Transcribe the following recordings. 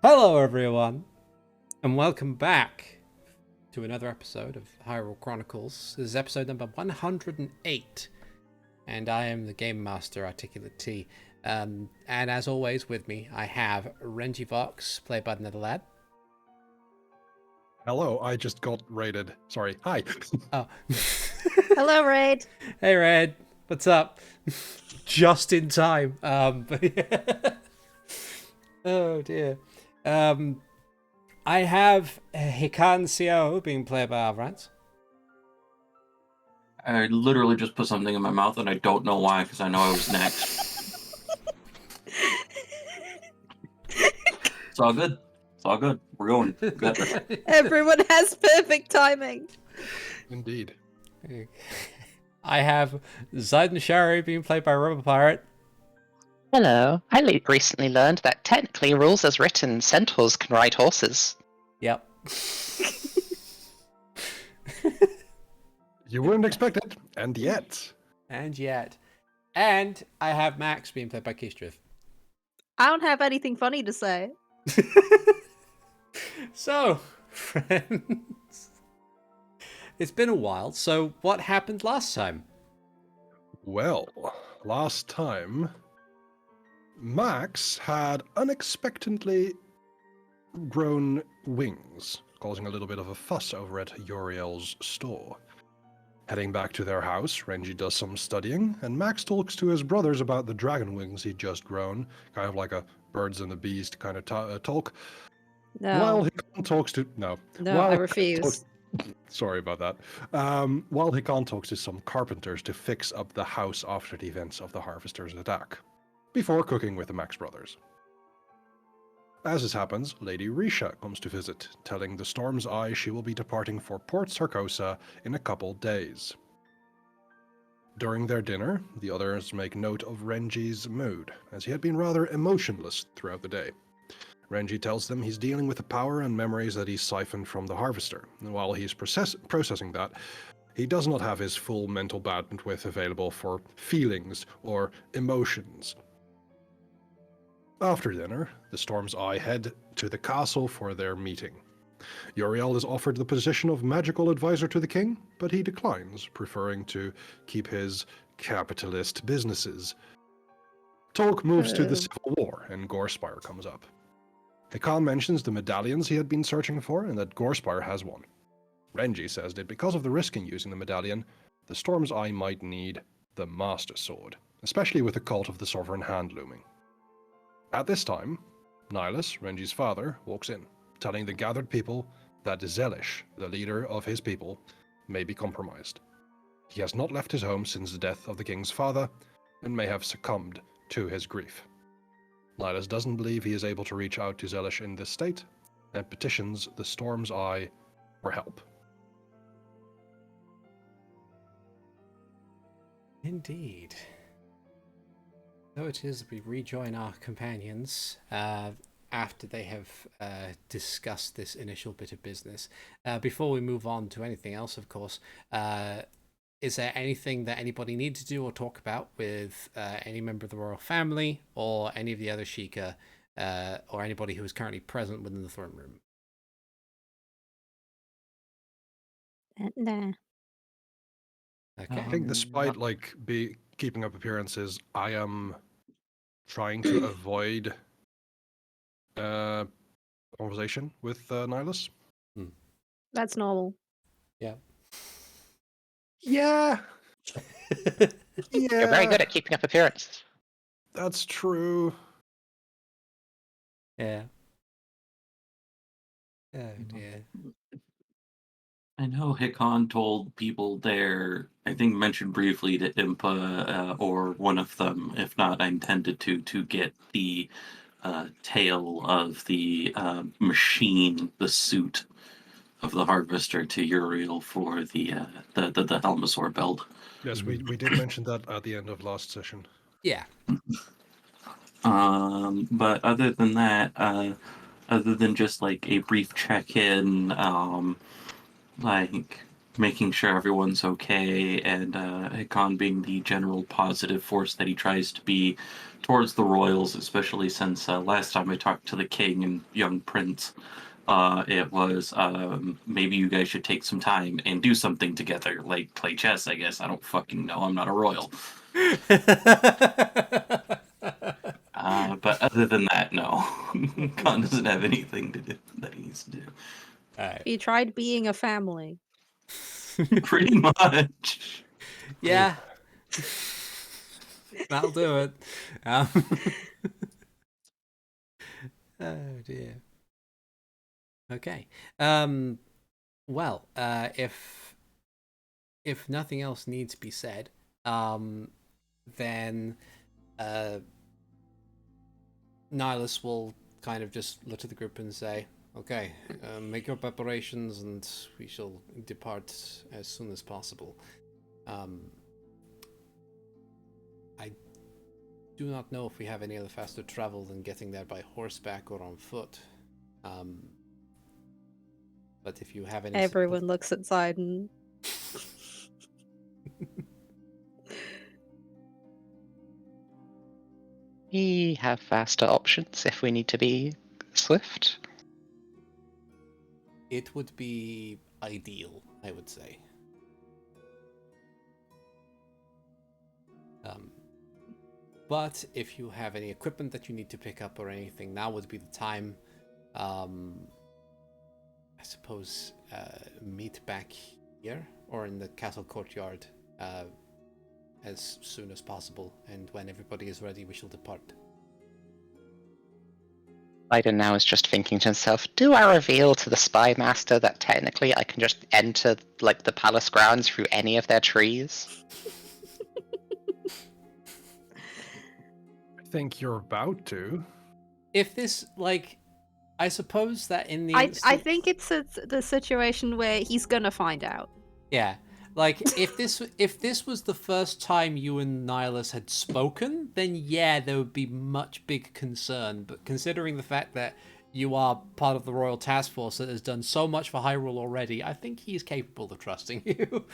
Hello everyone, and welcome back to another episode of Hyrule Chronicles. This is episode number 108, and I am the Game Master, ArticulateT. And as always with me, I have Renji Vox, played by the Netherlad. Hello, I just got raided. Sorry. Hi. Oh. Hello, Raid. Hey Red, what's up? Just in time. Oh dear. I have Hikan Sio being played by Avrdal. I literally just put something in my mouth and I don't know why, because I know I was next. It's all good. It's all good. We're going. Good. Everyone has perfect timing. Indeed. I have Zayden Shari being played by Rubber Pirate. Hello. I recently learned that technically, rules as written, centaurs can ride horses. Yep. You wouldn't expect it, and yet. And I have Max being played by Keystrev. I don't have anything funny to say. So, friends, it's been a while. So, what happened last time? Well, last time, Max had unexpectedly grown wings, causing a little bit of a fuss over at Uriel's store. Heading back to their house, Renji does some studying, and Max talks to his brothers about the dragon wings he'd just grown, kind of like a birds and the beast kind of talk. No, While Hikan talks to... No. no, While I Hikan refuse. Sorry about that. While Hikan talks to some carpenters to fix up the house after the events of the Harvester's attack, before cooking with the Max brothers. As this happens, Lady Risha comes to visit, telling the Storm's Eye she will be departing for Port Sarkosa in a couple days. During their dinner, the others make note of Renji's mood, as he had been rather emotionless throughout the day. Renji tells them he's dealing with the power and memories that he siphoned from the Harvester, and while he's processing that, he does not have his full mental bandwidth available for feelings or emotions. After dinner, the Storm's Eye head to the castle for their meeting. Uriel is offered the position of magical advisor to the king, but he declines, preferring to keep his capitalist businesses. Talk moves to the Civil War, and Gorespire comes up. Hikan mentions the medallions he had been searching for, and that Gorespire has one. Renji says that because of the risk in using the medallion, the Storm's Eye might need the Master Sword, especially with the cult of the Sovereign Hand looming. At this time, Nihilus, Renji's father, walks in, telling the gathered people that Zelish, the leader of his people, may be compromised. He has not left his home since the death of the king's father, and may have succumbed to his grief. Nihilus doesn't believe he is able to reach out to Zelish in this state, and petitions the Storm's Eye for help. Indeed. So it is we rejoin our companions after they have discussed this initial bit of business. Before we move on to anything else, of course, is there anything that anybody needs to do or talk about with any member of the royal family or any of the other Sheikah or anybody who is currently present within the throne room? Nah. Okay. I think despite keeping up appearances, I am trying to avoid conversation with Nihilus. That's normal. Yeah. Yeah. You're very good at keeping up appearances. That's true. Yeah. Oh dear. I know Hikan told people there, I think mentioned briefly to Impa or one of them, if not I intended to get the tail of the machine, the suit of the Harvester to Uriel for the Helmasaur belt. Yes, we did mention that at the end of last session. Yeah. But other than that, other than just like a brief check-in, like making sure everyone's okay, and Hikan being the general positive force that he tries to be towards the royals, especially since last time I talked to the king and young prince, it was maybe you guys should take some time and do something together, like play chess, I guess. I don't fucking know. I'm not a royal. But other than that, no. Khan doesn't have anything to do that he needs to do. Alright. He tried being a family. Pretty much. Yeah. That'll do it. Oh dear. Okay. Well, if nothing else needs to be said, then Nihilus will kind of just look at the group and say, okay, make your preparations and we shall depart as soon as possible. I do not know if we have any other faster travel than getting there by horseback or on foot. But if you have any... Everyone looks inside and... We have faster options if we need to be swift. It would be ideal, I would say. But if you have any equipment that you need to pick up or anything, now would be the time. I suppose meet back here or in the castle courtyard as soon as possible, and when everybody is ready, we shall depart. Biden now is just thinking to himself, do I reveal to the spy master that technically I can just enter like the palace grounds through any of their trees? I think you're about to. If this, like, I suppose that in the I think it's the situation where he's gonna find out. Yeah, like if this was the first time you and Nihilus had spoken, then yeah, there would be much big concern. But considering the fact that you are part of the royal task force that has done so much for Hyrule already, I think he's capable of trusting you.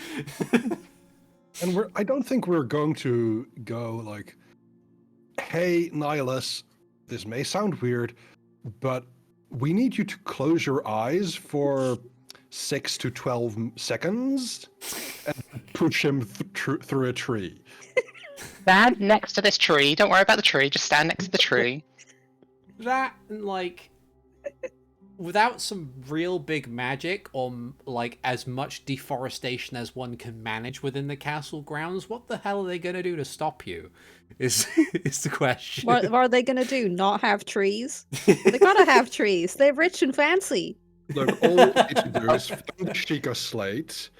And I don't think we're going to go like, hey, Nihilus, this may sound weird, but we need you to close your eyes for 6 to 12 seconds and push him through a tree. Stand next to this tree. Don't worry about the tree. Just stand next to the tree. That, like, without some real big magic or like as much deforestation as one can manage within the castle grounds, what the hell are they gonna do to stop you? Is the question. What are they gonna do? Not have trees? They gotta have trees. They're rich and fancy. Look, all we need to do is find the Sheikah slate,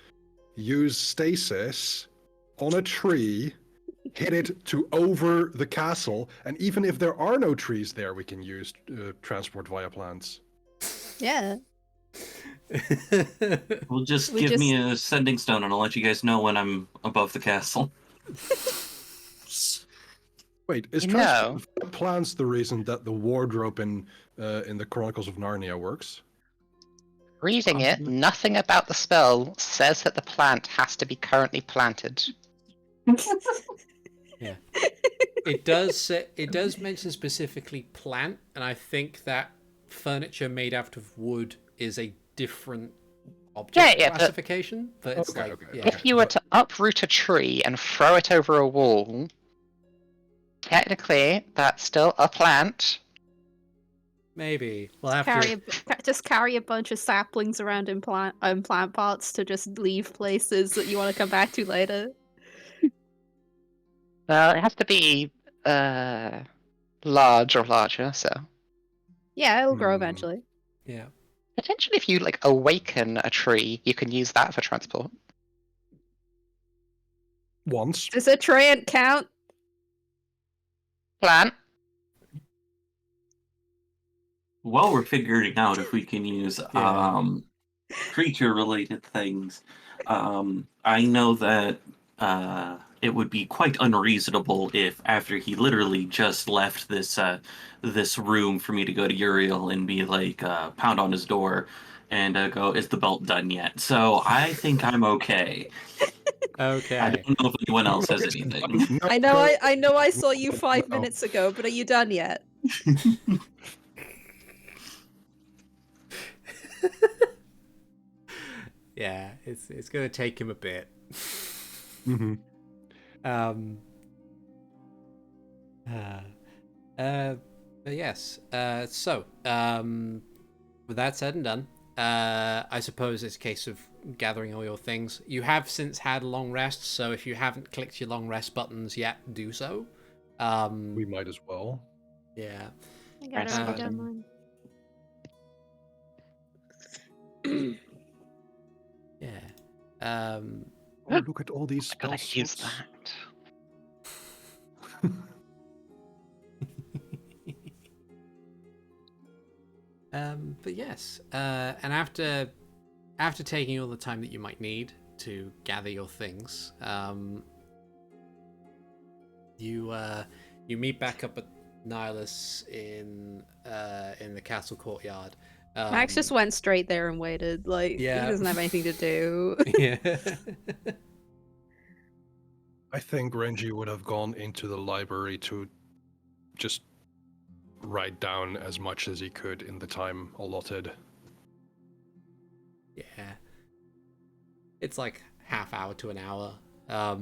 use stasis on a tree, hit it to over the castle, and even if there are no trees there, we can use transport via plants. Yeah. Well, just give me a sending stone and I'll let you guys know when I'm above the castle. Wait, is transport via plants the reason that the wardrobe in the Chronicles of Narnia works? Reading it, nothing about the spell says that the plant has to be currently planted. Yeah, it does mention specifically plant, and I think that furniture made out of wood is a different object classification. But it's if you were to uproot a tree and throw it over a wall, technically that's still a plant. Maybe we'll have to just carry a bunch of saplings around in plant pots to just leave places that you want to come back to later. Well, it has to be large or larger, so. Yeah, it'll grow eventually. Yeah. Potentially, if you like awaken a tree, you can use that for transport. Once. Does a treant count? Plant. While we're figuring out if we can use creature-related things, I know that it would be quite unreasonable if, after he literally just left this room for me to go to Uriel and be like, pound on his door and go, "Is the belt done yet?" So I think I'm okay. I Okay. don't know if anyone else has anything. No, I know I saw you 5 minutes ago, but are you done yet? Yeah, it's gonna take him a bit. Mm-hmm. Um. But yes. So, with that said and done, I suppose it's a case of gathering all your things. You have since had a long rest, so if you haven't clicked your long rest buttons yet, do so. We might as well. Yeah. I got Press already done button. mine. Yeah. Oh, look at all these I spell gotta use slots. that. But yes. And after taking all the time that you might need to gather your things, you meet back up at Nihilus in the castle courtyard. Max just went straight there and waited. Like, Yeah. he doesn't have anything to do. Yeah. I think Renji would have gone into the library to just write down as much as he could in the time allotted. Yeah. It's like half hour to an hour. Yeah,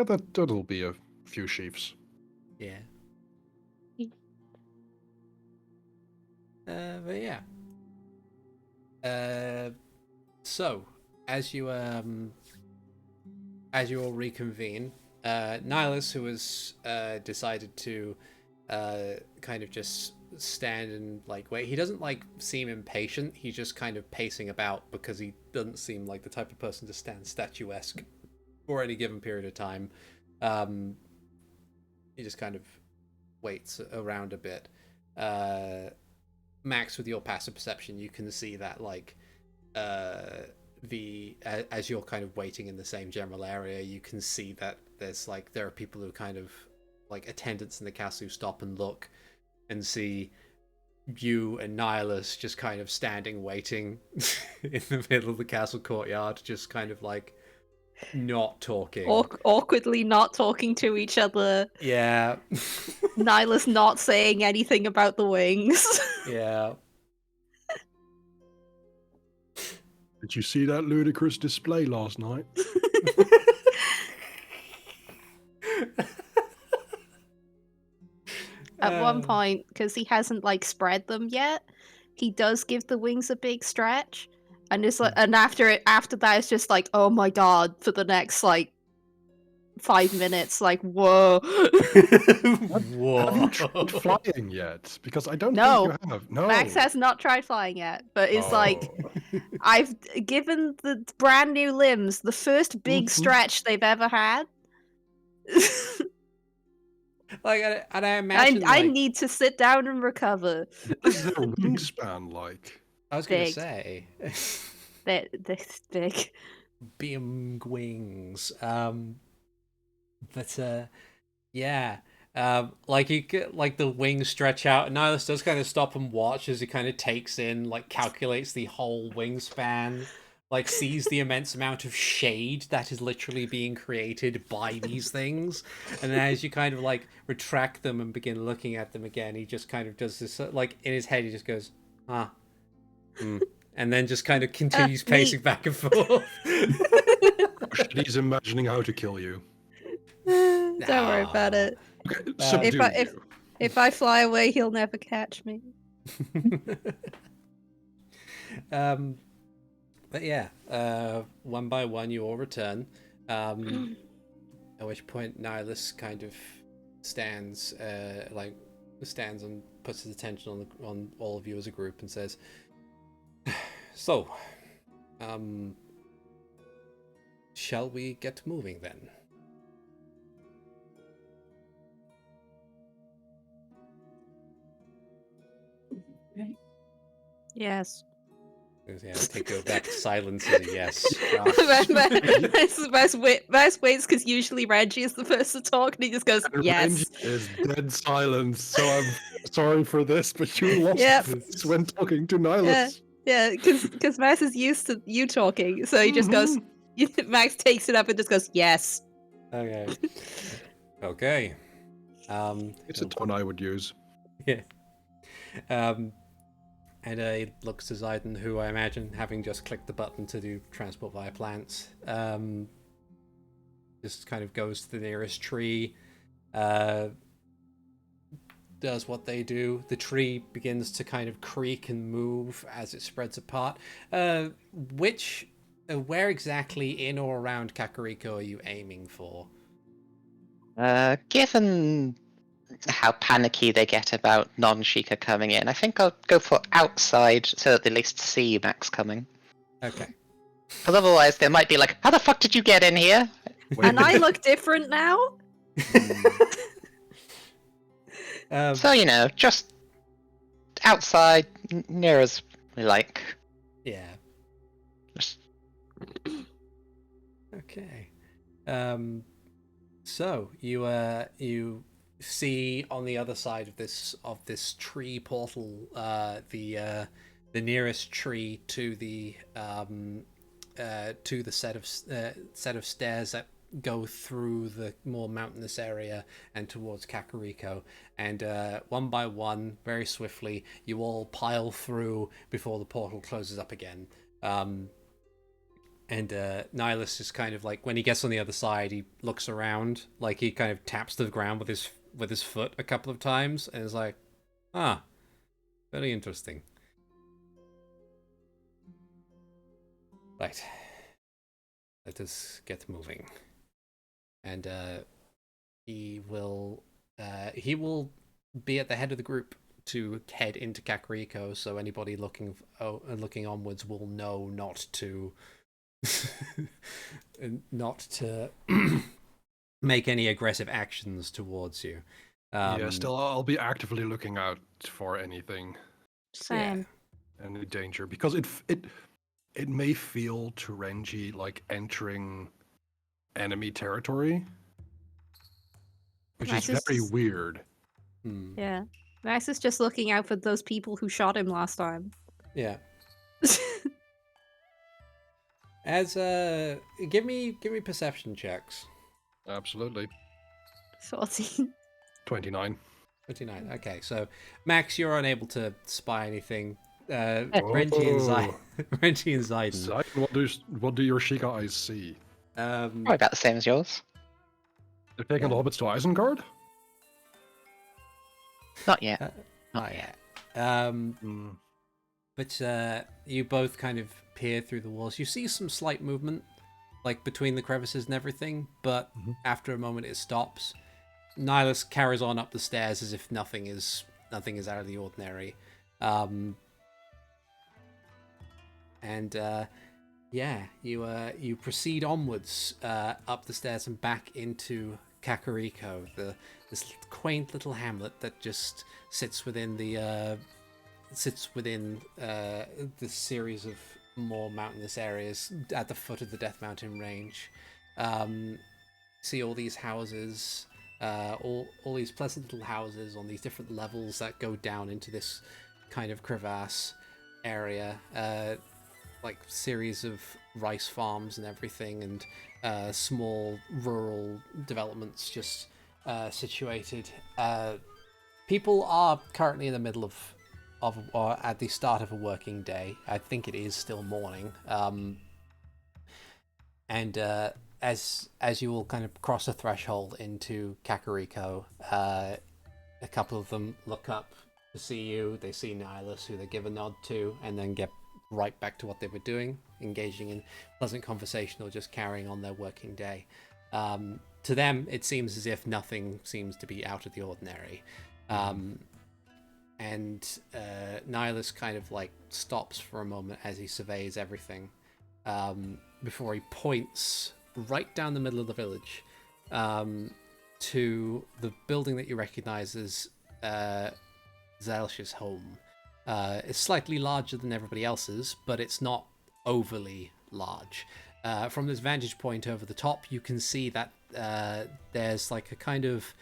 that'll be a few sheafs. Yeah. But yeah. So as you all reconvene, Nihilus, who has decided to kind of just stand and like wait. He doesn't like seem impatient. He's just kind of pacing about because he doesn't seem like the type of person to stand statuesque for any given period of time. He just kind of waits around a bit. Max, with your passive perception, you can see that like as you're kind of waiting in the same general area, you can see that there are people who kind of like attendants in the castle who stop and look and see you and Nihilus just kind of standing waiting in the middle of the castle courtyard, just kind of like not talking. Awkwardly not talking to each other. Yeah. Nihilus not saying anything about the wings. Yeah. Did you see that ludicrous display last night? At one point, because he hasn't like spread them yet, he does give the wings a big stretch, and it's like, and after that, it's just like, oh my god, for the next like 5 minutes, like whoa. Whoa. Have you tried flying yet? Because I don't No. think you have. No. Max has not tried flying yet, but it's like Oh. I've given the brand new limbs the first big Mhm. stretch they've ever had. Like, and I imagine I need to sit down and recover. What is their wingspan like? I was gonna Big. say They're big. big wings. But yeah. Like you get like the wings stretch out, and Nihilus does kind of stop and watch as he kind of takes in, like calculates the whole wingspan, like sees the immense amount of shade that is literally being created by these things, and then as you kind of like retract them and begin looking at them again, he just kind of does this like in his head he just goes, and then just kind of continues pacing back and forth. He's imagining how to kill you. Don't worry about it. Okay, subdue you. If I fly away, he'll never catch me. But yeah, one by one you all return. At which point Nihilus kind of stands and puts his attention on all of you as a group and says, "So, shall we get moving then?" Yes. Yeah, take go back to silence as a yes. Max waits because usually Renji is the first to talk, and he just goes, And yes. Renji is dead silence, so I'm sorry for this, but you lost Yep. this when talking to Nihilus. Yeah, because Max is used to you talking, so he just goes. Max takes it up and just goes, "Yes." Okay. Okay. It's a tone I would use. Yeah. And he looks to Zayden, who I imagine, having just clicked the button to do transport via plants, just kind of goes to the nearest tree, does what they do. The tree begins to kind of creak and move as it spreads apart. Where exactly in or around Kakariko are you aiming for? Given how panicky they get about non-Sheikah coming in, I think I'll go for outside so that they at least see Max coming. Okay. Because otherwise they might be like, how the fuck did you get in here? And I look different now. So, just outside, near as we like. Yeah. Just... Okay. So you see on the other side of this tree portal, the nearest tree to the set of stairs that go through the more mountainous area and towards Kakariko, and one by one, very swiftly, you all pile through before the portal closes up again. And Nihilus is kind of like, when he gets on the other side, he looks around, like he kind of taps the ground with his foot a couple of times, and is like, very interesting. Right. Let us get moving. And he will be at the head of the group to head into Kakariko, so anybody looking onwards will know not to make any aggressive actions towards you. Yeah, still, I'll be actively looking out for anything. Same. Yeah, any danger, because it may feel to Renji like entering enemy territory, which Max is is very just- weird. Yeah. Max is just looking out for those people who shot him last time. Yeah. As give me perception checks. Absolutely. 14. 29. 29. Okay, so Max, you're unable to spy anything. Renji and Zayden. Zayden, what do your Sheikah eyes see? Probably about the same as yours. They're taking the hobbits to Isengard? Not yet. Not yet. But you both kind of peer through the walls. You see some slight movement, like between the crevices and everything, but after a moment it stops. Nihilus carries on up the stairs as if nothing is out of the ordinary. You proceed onwards up the stairs and back into Kakariko, this quaint little hamlet that just sits within the series of more mountainous areas at the foot of the Death Mountain range. See all these houses, all these pleasant little houses on these different levels that go down into this kind of crevasse area, like series of rice farms and everything, and small rural developments just situated. People are currently in the middle of or at the start of a working day. I think it is still morning. And as you all kind of cross a threshold into Kakariko, a couple of them look up to see you. They see Nihilus, who they give a nod to, and then get right back to what they were doing, engaging in pleasant conversation or just carrying on their working day. To them, it seems as if nothing seems to be out of the ordinary. And Nihilus kind of like stops for a moment as he surveys everything, before he points right down the middle of the village to the building that you recognize as Zelish's home. It's slightly larger than everybody else's, but it's not overly large. From this vantage point over the top, you can see that there's like a kind of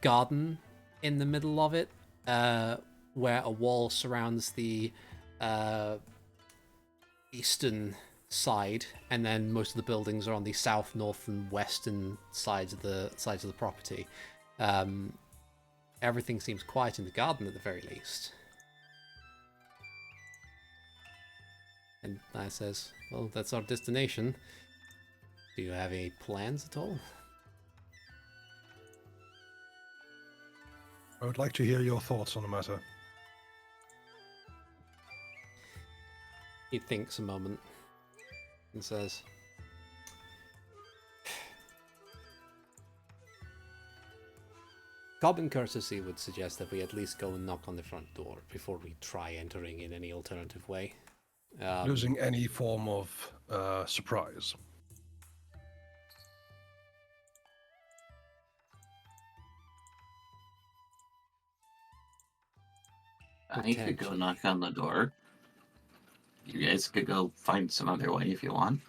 garden in the middle of it, where a wall surrounds the eastern side, and then most of the buildings are on the south, north, and western sides of the property. Everything seems quiet in the garden at the very least. And I says, well, that's our destination. Do you have any plans at all? I would like to hear your thoughts on the matter. He thinks a moment and says, common courtesy would suggest that we at least go and knock on the front door before we try entering in any alternative way. Losing any form of surprise. I could go knock on the door. You guys could go find some other way if you want.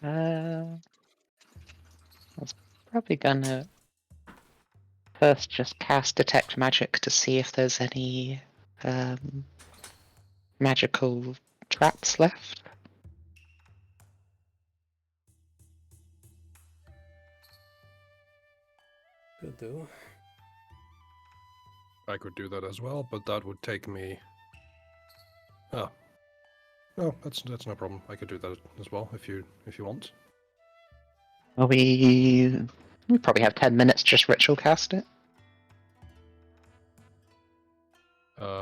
I was probably gonna first just cast Detect Magic to see if there's any magical traps left. Could do. I could do that as well, but that would take me. Oh, no, that's no problem. I could do that as well if you want. Well, we probably have 10 minutes to just ritual cast it.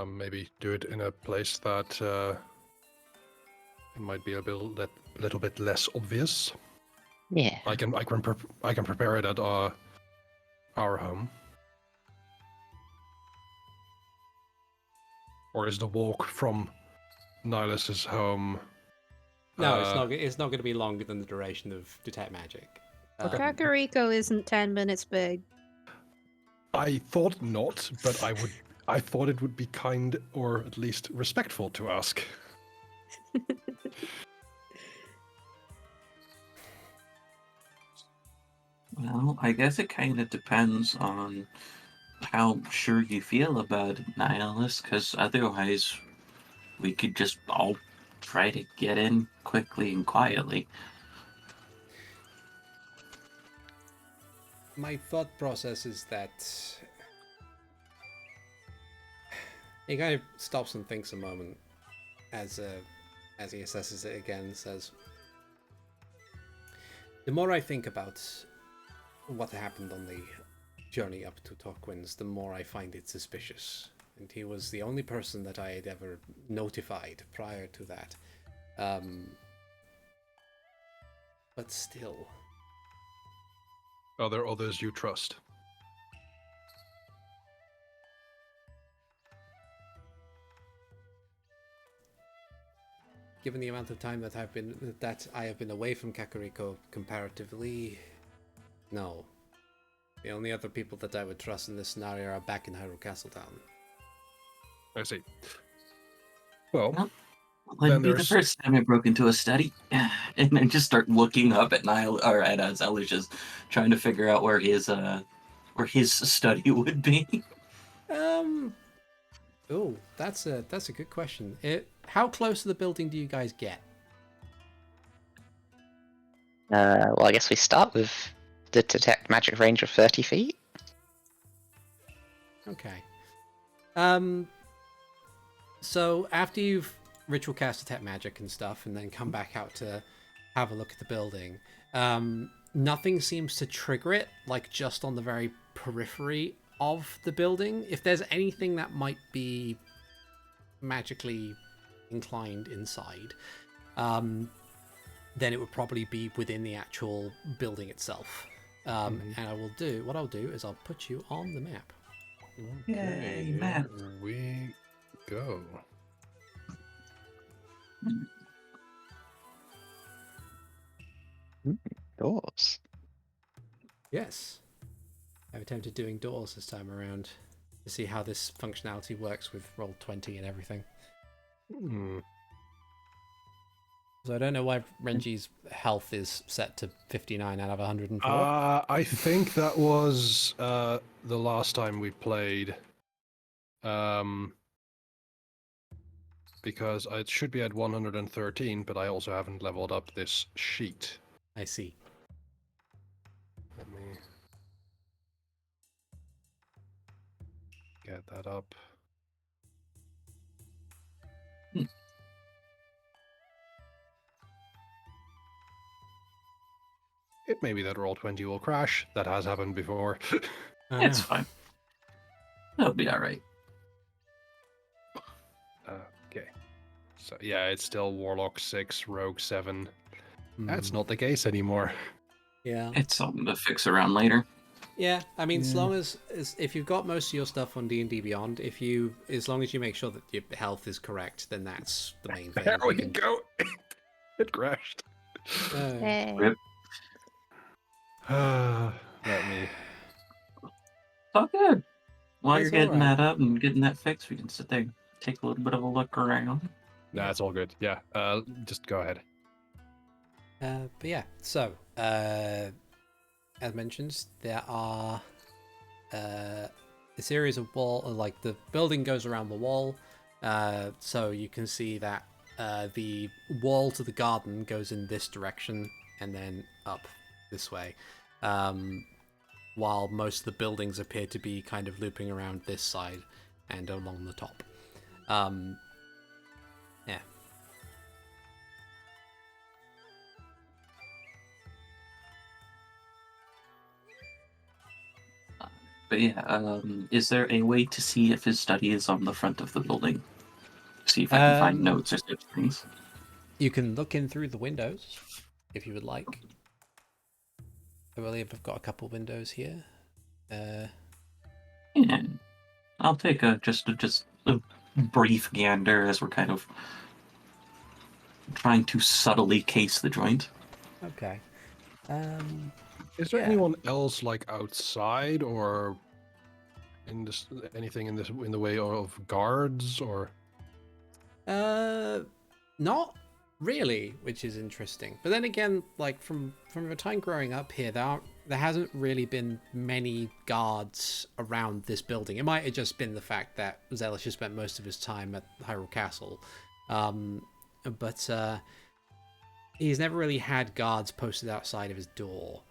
Maybe do it in a place that it might be a little bit less obvious. Yeah. I can prepare it at our home. Or is the walk from Nihilus's home? No, it's not going to be longer than the duration of Detect Magic. Kakariko isn't 10 minutes big. I thought not, but I thought it would be kind or at least respectful to ask. Well, I guess it kind of depends on how sure you feel about Nihilus, because otherwise we could just all try to get in quickly and quietly. My thought process is that he kind of stops and thinks a moment as he assesses it again and says, the more I think about what happened on the journey up to Torquin's, the more I find it suspicious. And he was the only person that I had ever notified prior to that. But still. Are there others you trust? Given the amount of time that I have been away from Kakariko comparatively, no. The only other people that I would trust in this scenario are back in Hyrule Castletown. I see. Well, Wouldn't be the first time I broke into a study, and I just start looking up at Nihil or at Zelish, just trying to figure out where his study would be. Oh, that's a good question. How close to the building do you guys get? Well, I guess we start with the Detect Magic range of 30 feet. Okay. So after you've ritual cast Detect Magic and stuff, and then come back out to have a look at the building, nothing seems to trigger it, like just on the very periphery of the building. If there's anything that might be magically inclined inside, then it would probably be within the actual building itself. And what I'll do is I'll put you on the map. Okay, Yay, map. here we go. Doors. Yes. I've attempted doing doors this time around to see how this functionality works with Roll20 and everything. So I don't know why Renji's health is set to 59 out of 104. I think that was the last time we played. because it should be at 113, but I also haven't leveled up this sheet. I see. Let me get that up. It may be that Roll20 will crash. That has happened before. It's fine. That'll be all right. Okay. So yeah, it's still Warlock 6, Rogue 7. That's Mm, not the case anymore. Yeah. It's something to fix around later. Yeah, I mean, as long as if you've got most of your stuff on D&D Beyond, as long as you make sure that your health is correct, then that's the main thing. There we You can- go. It crashed. Hey. Rip. Let me. It's all good. While It's you're getting alright. that up and getting that fixed, we can sit there and take a little bit of a look around. Nah, it's all good. Yeah. Just go ahead. But yeah, so as mentioned, there are a series of like the building goes around the wall, so you can see that the wall to the garden goes in this direction and then up this way, while most of the buildings appear to be kind of looping around this side and along the top. Yeah. But yeah, is there a way to see if his study is on the front of the building? See if I can find notes or such things. You can look in through the windows if you would like. I believe I've got a couple windows here. Yeah, I'll take just a brief gander as we're kind of trying to subtly case the joint. Okay. Is there Yeah. anyone else like outside or in this anything in the way of guards or? Not really, which is interesting. But then again, like from a time growing up here, there hasn't really been many guards around this building. It might have just been the fact that Zelish has spent most of his time at Hyrule Castle, but he's never really had guards posted outside of his door.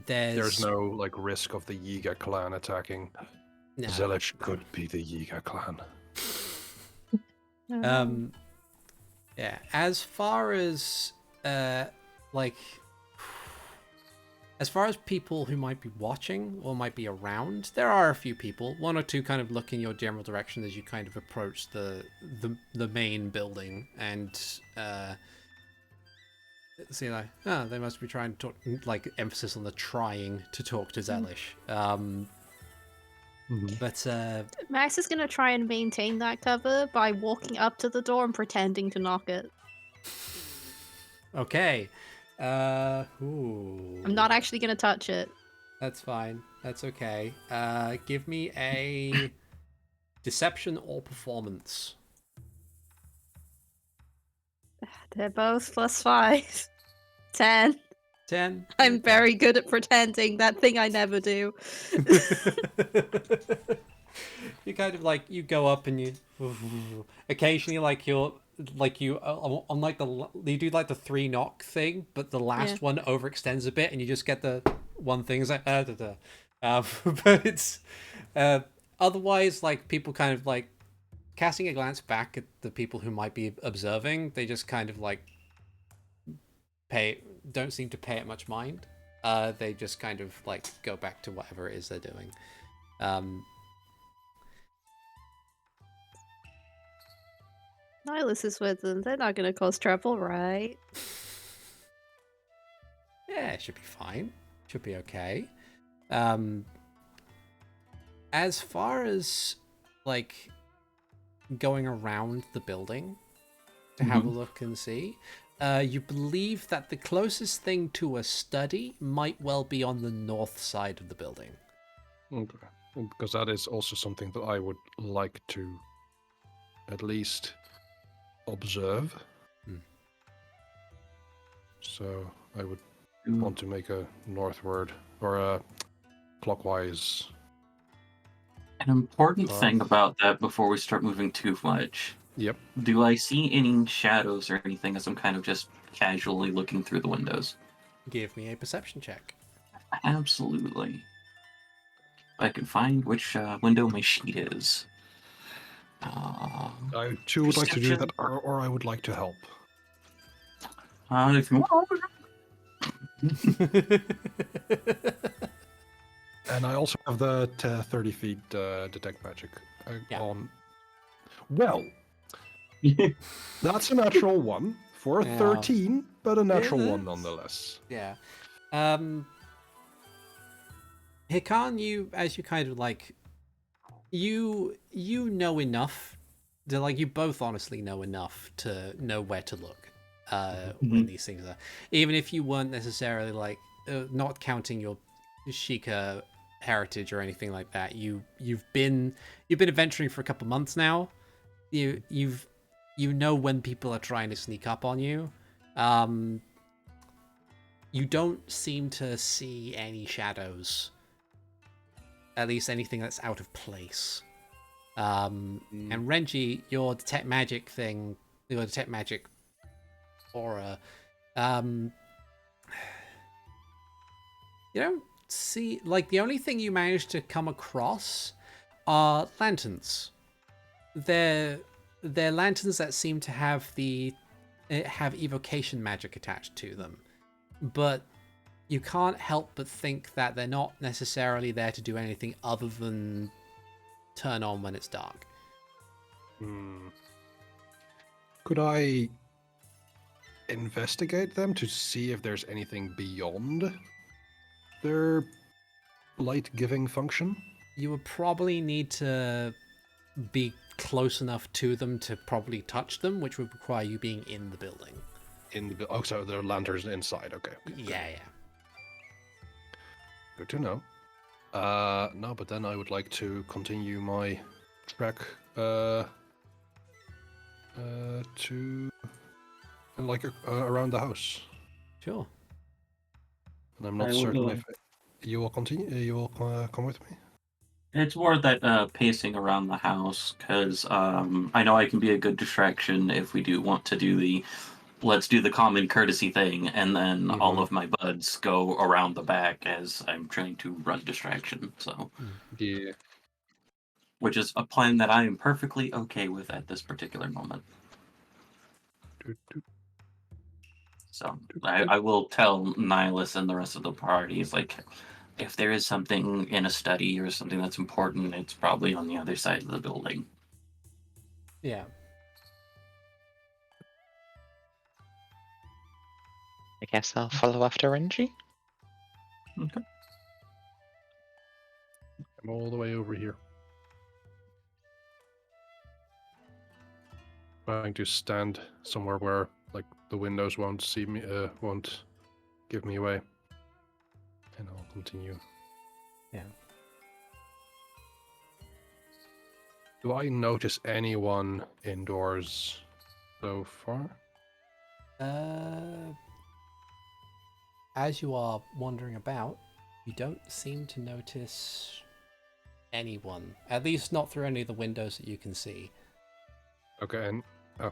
There's no like risk of the Yiga clan attacking. no. Zelish could be the Yiga clan. Yeah, as far as like as far as people who might be watching or might be around, there are a few people. One or two kind of look in your general direction as you kind of approach the main building and see like, oh, they must be trying to talk, like emphasis on the trying to talk to Zelish. But Max is gonna try and maintain that cover by walking up to the door and pretending to knock it. okay. Ooh. I'm not actually gonna touch it. That's fine. That's okay. Give me a deception or performance. They're both +5. 10. 10. I'm very good at pretending, that thing I never do. You kind of like you go up and you occasionally like you're like you on like you do like the 3 knock thing, but the last one overextends a bit and you just get the one thing is like but it's otherwise like people kind of like casting a glance back at the people who might be observing, they just kind of like don't seem to pay it much mind. They just kind of like go back to whatever it is they're doing. Nihilus is with them. They're not gonna cause trouble, right? Yeah, it should be fine. Should be okay. As far as like going around the building to have a look and see, you believe that the closest thing to a study might well be on the north side of the building. Okay. Because that is also something that I would like to at least observe. So I would want to make a northward or a clockwise. An important Uh, thing about that before we start moving too much. Yep. Do I see any shadows or anything as I'm kind of just casually looking through the windows? Give me a perception check. Absolutely. I can find which window my sheet is. I too would like to do Perception. that, or I would like to help. If you want. And I also have the 30 feet detect magic Yeah. on. Well, that's a natural one for a Yeah. 13, but a natural It one is. nonetheless. Yeah. Hikan, you as you kind of like you know enough to like you both honestly know enough to know where to look when these things are. Even if you weren't necessarily like not counting your Sheikah heritage or anything like that, you've been adventuring for a couple months now. You know when people are trying to sneak up on you. You don't seem to see any shadows. At least anything that's out of place. And Renji, your detect magic thing, your detect magic aura, you don't see, like, the only thing you manage to come across are lanterns. They're lanterns that seem to have have evocation magic attached to them. But you can't help but think that they're not necessarily there to do anything other than turn on when it's dark. Could I investigate them to see if there's anything beyond their light-giving function? You would probably need to be close enough to them to probably touch them, which would require you being in the building. Oh, so there are lanterns inside. Okay. Yeah. Good to know. No, but then I would like to continue my trek to like around the house. Sure. And I'm not I will certain go. if you will continue. You will come with me. It's more that pacing around the house, because I know I can be a good distraction if we do want to do the let's do the common courtesy thing, and then all of my buds go around the back as I'm trying to run distraction. So, Yeah. which is a plan that I am perfectly okay with at this particular moment. So I will tell Nihilus and the rest of the parties, like, if there is something in a study or something that's important, it's probably on the other side of the building. Yeah. I guess I'll follow after Renji. Okay. I'm all the way over here. Trying to stand somewhere where like the windows won't see me, won't give me away. And I'll continue. Yeah. Do I notice anyone indoors so far? As you are wandering about, you don't seem to notice anyone. At least not through any of the windows that you can see. Okay, and I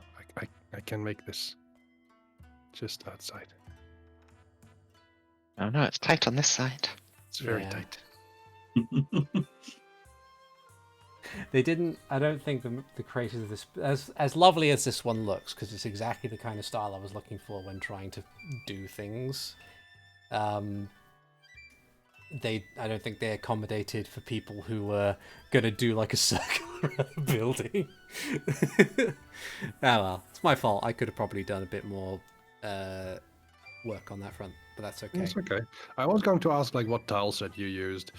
can make this just outside. Oh no, it's tight on this side. It's very Yeah. tight. They didn't. I don't think the creators of this, as lovely as this one looks, because it's exactly the kind of style I was looking for when trying to do things. I don't think they accommodated for people who were gonna do like a circular building. Well, it's my fault. I could have probably done a bit more work on that front, but that's okay. That's okay. I was going to ask like what tile set you used.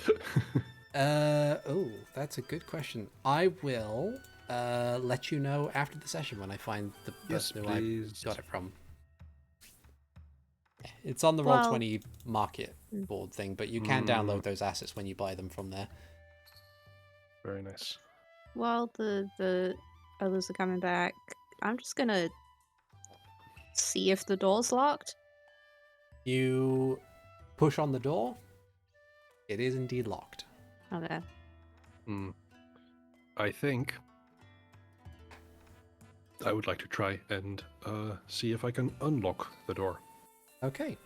Oh, that's a good question. I will let you know after the session when I find the Yes, person who I please. got it from. It's on the Well- Roll20 market board thing, but you can download those assets when you buy them from there. Very nice. While the others are coming back, I'm just gonna see if the door's locked. You push on the door. It is indeed locked. Okay. I think I would like to try and see if I can unlock the door. Okay.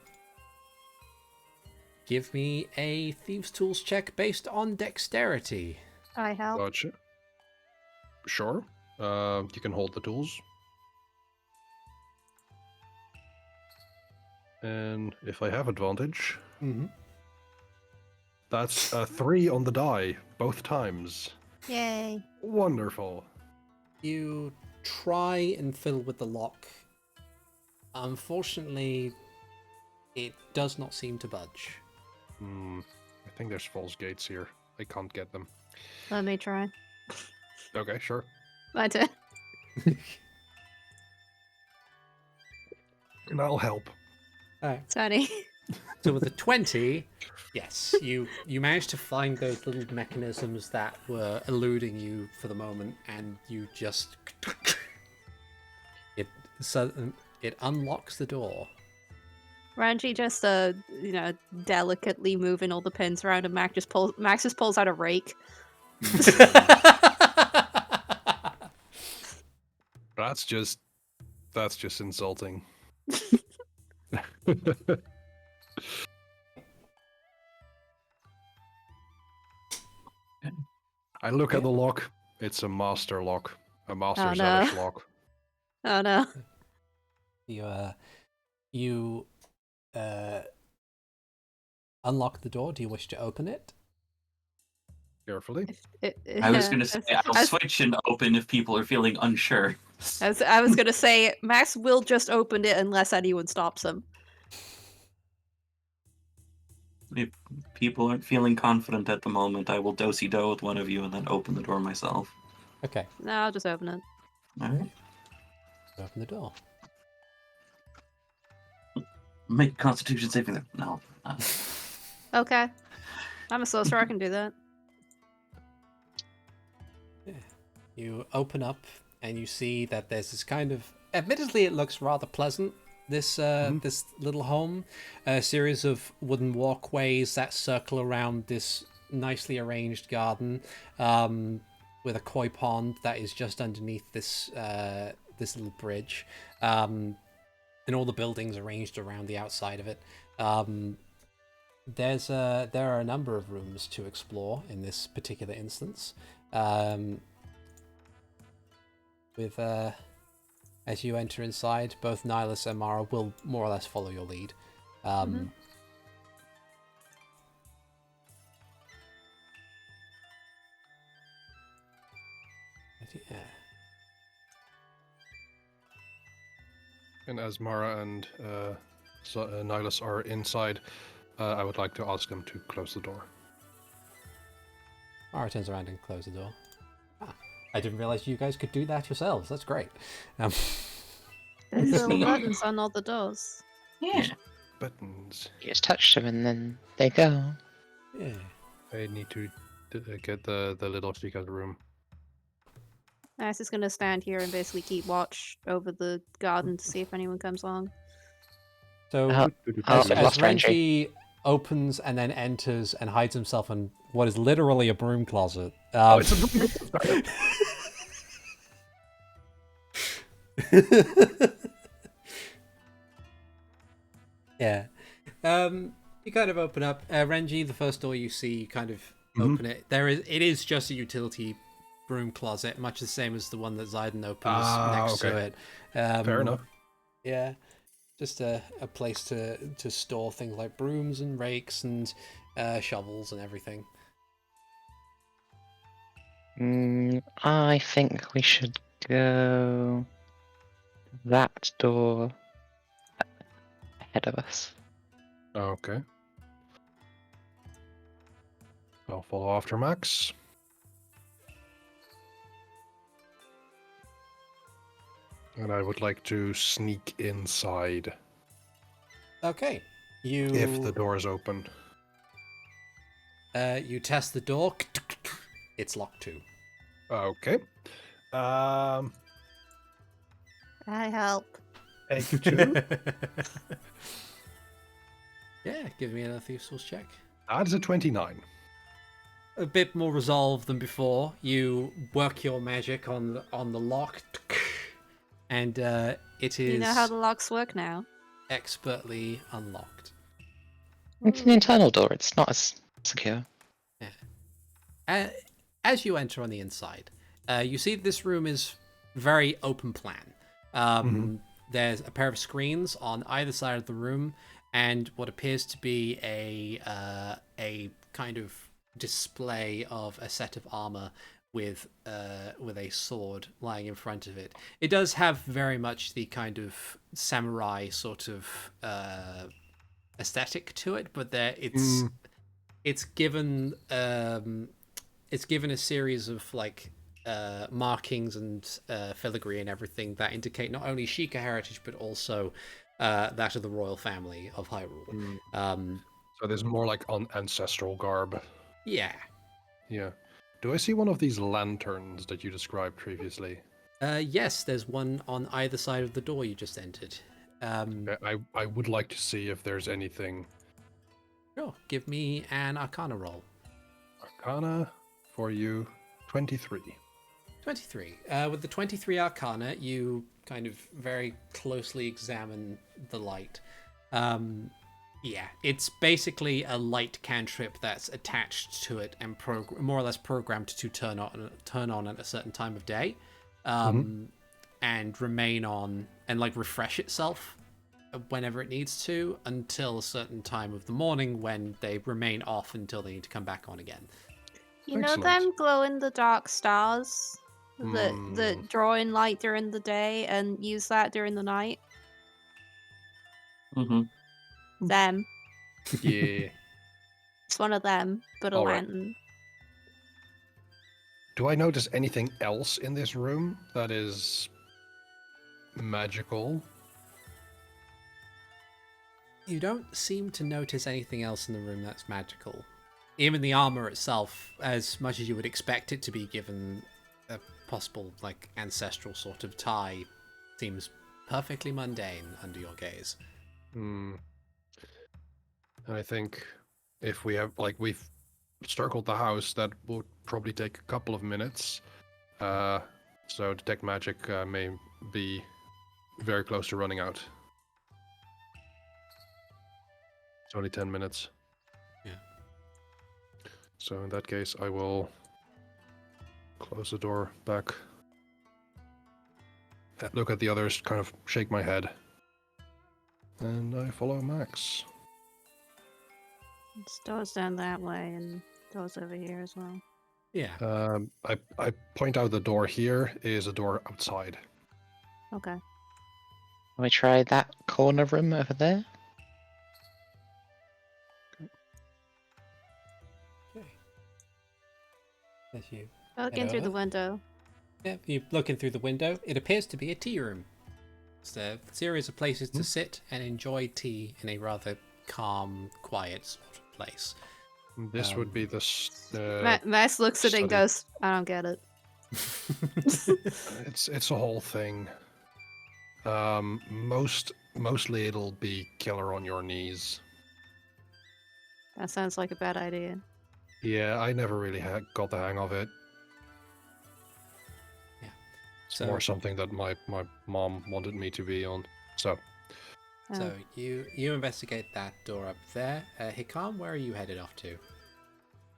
Give me a Thieves' Tools check based on dexterity. I help. Gotcha. Sure. You can hold the tools. And if I have advantage, Mm-hmm. that's a 3 on the die, both times. Yay. Wonderful. You try and fiddle with the lock. Unfortunately, it does not seem to budge. I think there's false gates here. I can't get them. Let me try. Okay, sure. My turn. And I'll help. Alright. 20. So with a 20, yes, you managed to find those little mechanisms that were eluding you for the moment, and you just it unlocks the door. Renji just delicately moving all the pins around, and Max just pulls out a rake. That's just insulting. I look at the lock. It's a master lock. A master Oh, no. Zelish lock. Oh no. You unlock the door. Do you wish to open it? Carefully. I was going to say, I'll switch and open if people are feeling unsure. I was gonna say, Max will just open it unless anyone stops him. If people aren't feeling confident at the moment, I will do-si-do with one of you and then open the door myself. Okay. No, I'll just open it. Alright. Open the door. Make a constitution saving throw. No. Okay. I'm a sorcerer, I can do that. You open up and you see that there's this kind of, admittedly it looks rather pleasant, this this little home. A series of wooden walkways that circle around this nicely arranged garden, with a koi pond that is just underneath this this little bridge, and all the buildings arranged around the outside of it. There are a number of rooms to explore in this particular instance. With as you enter inside, both Nihilus and Mara will more or less follow your lead. Yeah. And as Mara and Nihilus are inside, I would like to ask them to close the door. Mara turns around and closes the door. I didn't realize you guys could do that yourselves. That's great. There's little buttons on all the doors. Yeah. Buttons. You just touch them and then they go. Yeah. I need to get the little secret room. Max is gonna stand here and basically keep watch over the garden to see if anyone comes along. So I've as lost Renji. Renji opens and then enters and hides himself in what is literally a broom closet. It's a broom. Yeah. You kind of open up. Renji, the first door you see, you kind of open it. It is just a utility broom closet, much the same as the one that Zayden opens next to it. Fair enough. Yeah. Just a place to store things like brooms and rakes and shovels and everything. I think we should go that door ahead of us. Okay. I'll follow after Max. And I would like to sneak inside. Okay. If the door is open. You test the door. It's locked too. Okay. I help. Take 2. Yeah, give me another Thieves' Tools check. That's a 29. a bit more resolve than before. You work your magic on the lock, and it is You know how the locks work now. expertly unlocked. It's an internal door. It's not as secure. As you enter on the inside, you see this room is very open plan. There's a pair of screens on either side of the room, and what appears to be a kind of display of a set of armor with a sword lying in front of it. It does have very much the kind of samurai sort of aesthetic to it, but it's given a series of like markings and filigree and everything that indicate not only Sheikah heritage but also that of the royal family of Hyrule. So there's more like ancestral garb. Yeah. Yeah. Do I see one of these lanterns that you described previously? Yes, there's one on either side of the door you just entered. I would like to see if there's anything. Sure, give me an Arcana roll. Arcana for you, 23. 23. With the 23 Arcana, you kind of very closely examine the light. Yeah, it's basically a light cantrip that's attached to it and more or less programmed to turn on at a certain time of day, and remain on and like refresh itself whenever it needs to until a certain time of the morning when they remain off until they need to come back on again. You know Excellent. them glow in the dark stars that draw in light during the day and use that during the night? Them. Yeah. It's one of them, but a All right. lantern. Do I notice anything else in this room that is magical? You don't seem to notice anything else in the room that's magical. Even the armor itself, as much as you would expect it to be given a possible like ancestral sort of tie, seems perfectly mundane under your gaze. I think if we have we've circled the house, that would probably take a couple of minutes. So detect magic may be very close to running out. It's only 10 minutes. Yeah. So in that case, I will close the door back. Look at the others, kind of shake my head. And I follow Max. It's doors down that way and doors over here as well. Yeah. I point out the door here is a door outside. Okay. Can we try that corner room over there? Okay. As you Looking through the over. window. Yeah, you're looking through the window. It appears to be a tea room. It's a series of places to sit and enjoy tea in a rather calm, quiet sort of place. This would be the Max looks at it and study. goes, I don't get it. It's a whole thing. Mostly it'll be killer on your knees. That sounds like a bad idea. Yeah, I never really got the hang of it. Yeah. It's So- more something that my mom wanted me to be on. So So you investigate that door up there. Hikan, where are you headed off to?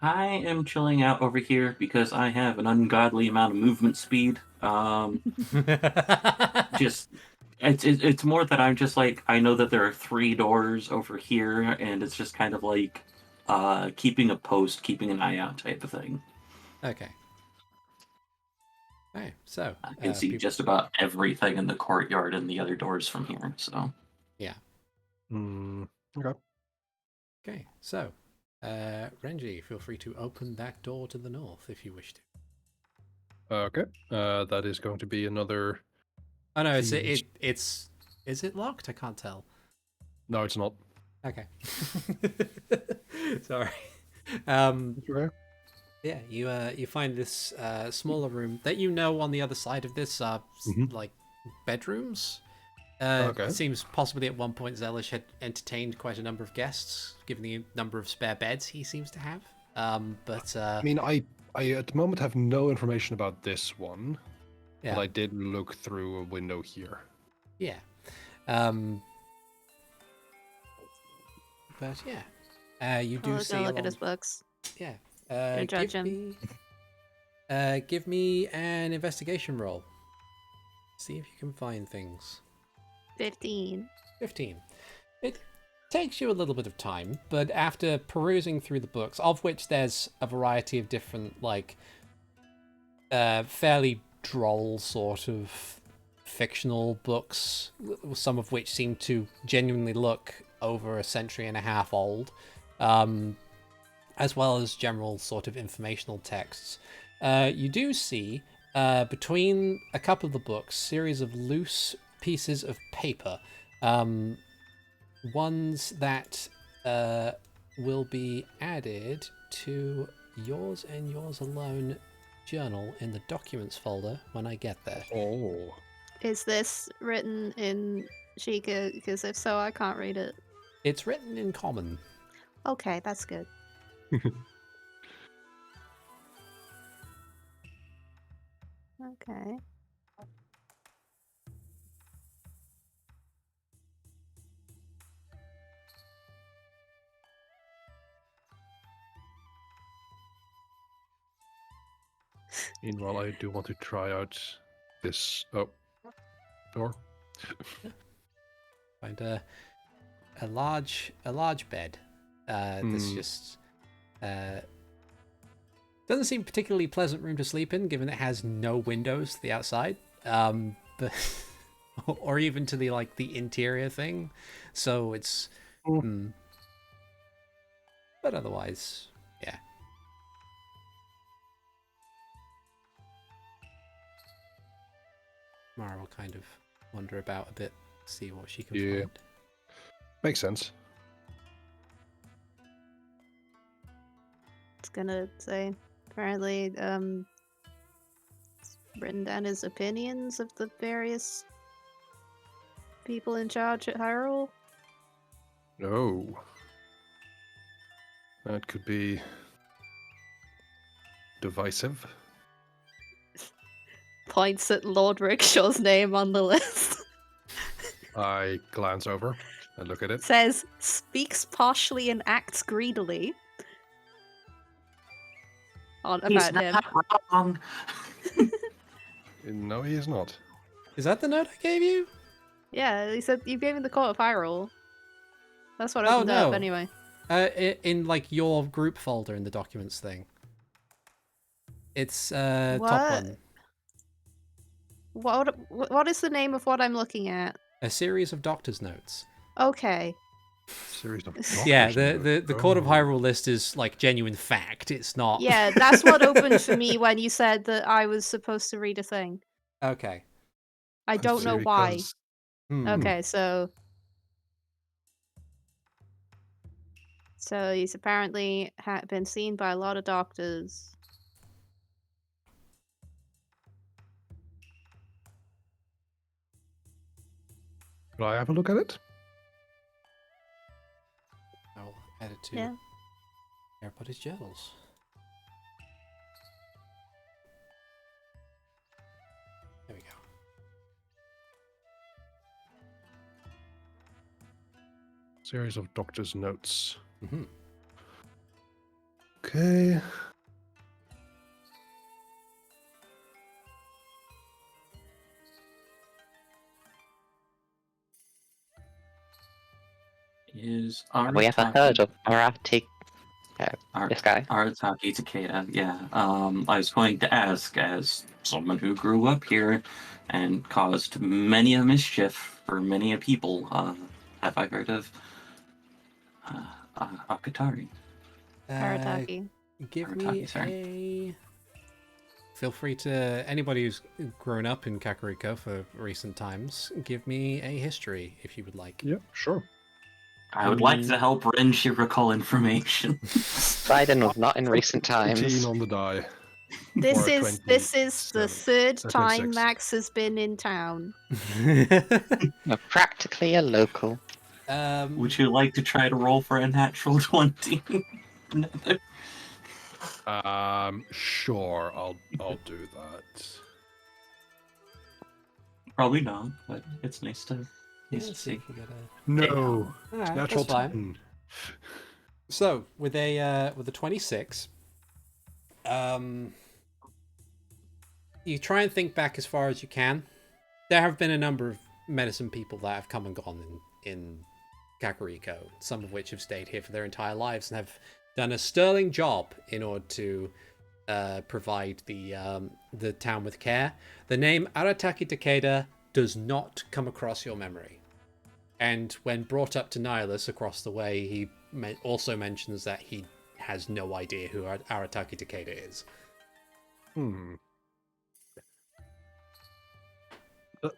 I am chilling out over here because I have an ungodly amount of movement speed. Just it's more that I'm just like, I know that there are 3 doors over here, and it's just kind of like keeping a post, keeping an eye out type of thing. Okay. Okay, so I can see just about everything in the courtyard and the other doors from here. So yeah. okay. Okay, so Renji, feel free to open that door to the north if you wish to. Okay. That is going to be another. Oh no, it's Thieves. it's is it locked? I can't tell. No, it's not. Okay. Sorry. Okay. Yeah, you find this smaller room that you know on the other side of this are like bedrooms. Okay. It seems possibly at one point Zelish had entertained quite a number of guests, given the number of spare beds he seems to have. But I mean, I at the moment have no information about this one, yeah, but I did look through a window here. yeah. But yeah, you do I'll see. go look at along- his books. Yeah. Don't judge Give me an investigation roll. See if you can find things. 15. 15. It takes you a little bit of time, but after perusing through the books, of which there's a variety of different, like, fairly droll sort of fictional books, some of which seem to genuinely look over a century and a half old, as well as general sort of informational texts. You do see, between a couple of the books, series of loose pieces of paper, ones that will be added to yours and yours alone journal in the documents folder when I get there. Oh. Is this written in Sheikah? Because if so, I can't read it. It's written in common. Okay, that's good. Okay. Meanwhile, I do want to try out this door. Find a large bed. That's just doesn't seem particularly pleasant room to sleep in, given it has no windows to the outside, but or even to the the interior thing. So it's, but otherwise, yeah. Mara will kind of wander about a bit, see what she can find. Makes sense. It's gonna say, apparently, it's written down his opinions of the various people in charge at Hyrule. Oh. That could be divisive. Points at Lord Rickshaw's name on the list. I glance over and look at it. Says, speaks partially and acts greedily. He's About him. not wrong. No, he is not. Is that the note I gave you? Yeah, he said you gave me the Court of Hyrule. That's what Oh, opened up no. anyway. In your group folder in the documents thing. It's top What? one. What is the name of what I'm looking at? A series of doctor's notes. Okay. Series of Yeah, doctors the notes. Court of Oh. Hyrule list is genuine fact. It's not. Yeah, that's what opened for me when you said that I was supposed to read a thing. Okay. I don't know see, why. because- Okay, so he's apparently been seen by a lot of doctors. Could I have a look at it? I'll add it to Yeah. everybody's journals. There we go. Series of doctor's notes. Mm-hmm. Okay. Is Have we ever heard of Aratic? This guy? Arataki Takeda, yeah. I was going to ask, as someone who grew up here and caused many a mischief for many a people, have I heard of Akatari? Arataki. Give me Arataki, sorry. Feel free to, anybody who's grown up in Kakariko for recent times, give me a history if you would like. Yeah, sure. I would like to help Renji recall information. Biden not in recent 18 times. on the die. This Or is the 27. third time 26. Max has been in town. We're practically a local. Would you like to try to roll for a natural 20? Sure, I'll do that. Probably not, but it's nice to Let's see see. if we get a. No, Alright, natural that's fine. 10. So with a 26, you try and think back as far as you can. There have been a number of medicine people that have come and gone in Kakariko, some of which have stayed here for their entire lives and have done a sterling job in order to provide the town with care. The name Arataki Takeda does not come across your memory. And when brought up to Nihilus across the way, he also mentions that he has no idea who Arataki Takeda is.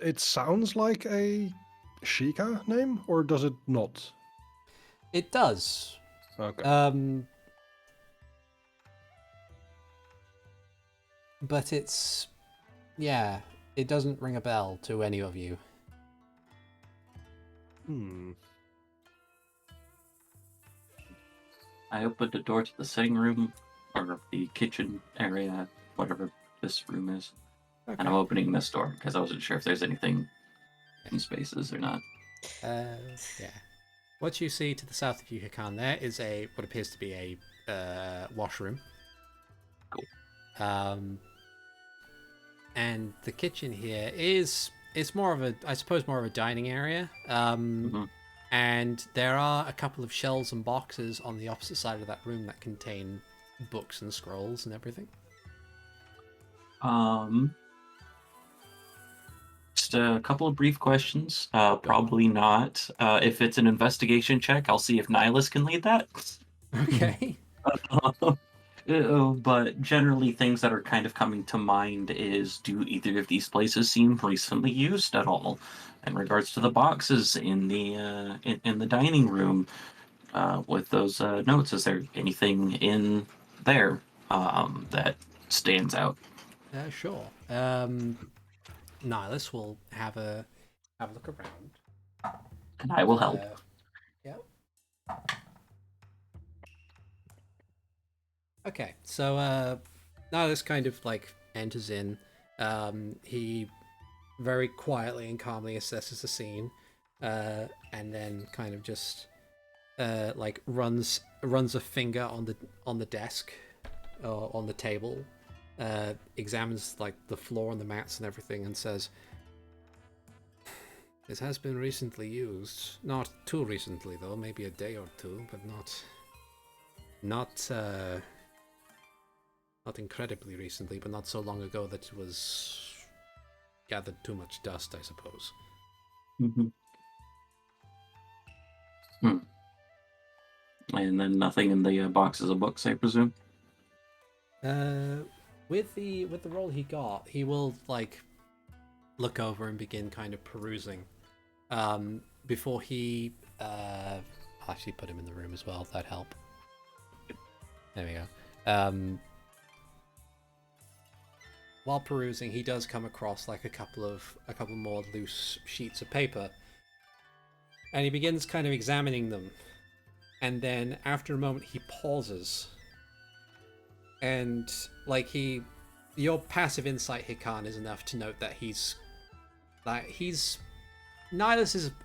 It sounds like a Sheikah name, or does it not? It does. Okay. But it's... yeah, it doesn't ring a bell to any of you. I opened a door to the sitting room, or the kitchen area, whatever this room is. Okay. And I'm opening this door, because I wasn't sure if there's anything in spaces or not. Yeah. What you see to the south of you, Hikan, there is what appears to be a washroom. Cool. And the kitchen here it's more of a dining area. And there are a couple of shelves and boxes on the opposite side of that room that contain books and scrolls and everything. Just a couple of brief questions. Probably not. If it's an investigation check, I'll see if Nihilus can lead that. Okay. But generally, things that are kind of coming to mind is, do either of these places seem recently used at all? In regards to the boxes in the dining room, with those notes, is there anything in there that stands out? Sure. Nihilus will have a look around. And I will help. Yeah. Okay, so Nihilus kind of like enters in. He very quietly and calmly assesses the scene, and then kind of just like runs a finger on the desk or on the table, examines like the floor and the mats and everything, and says, "This has been recently used. Not too recently though, maybe a day or two, but not incredibly recently, but not so long ago that it was gathered too much dust, I suppose." And then nothing in the boxes of books, I presume. With the role he got, he will like look over and begin kind of perusing. Before he I'll actually put him in the room as well. If that'd help. There we go. While perusing, he does come across like a couple more loose sheets of paper, and he begins kind of examining them. And then after a moment, he pauses, and like your passive insight, Hikan, is enough to note that Nihilus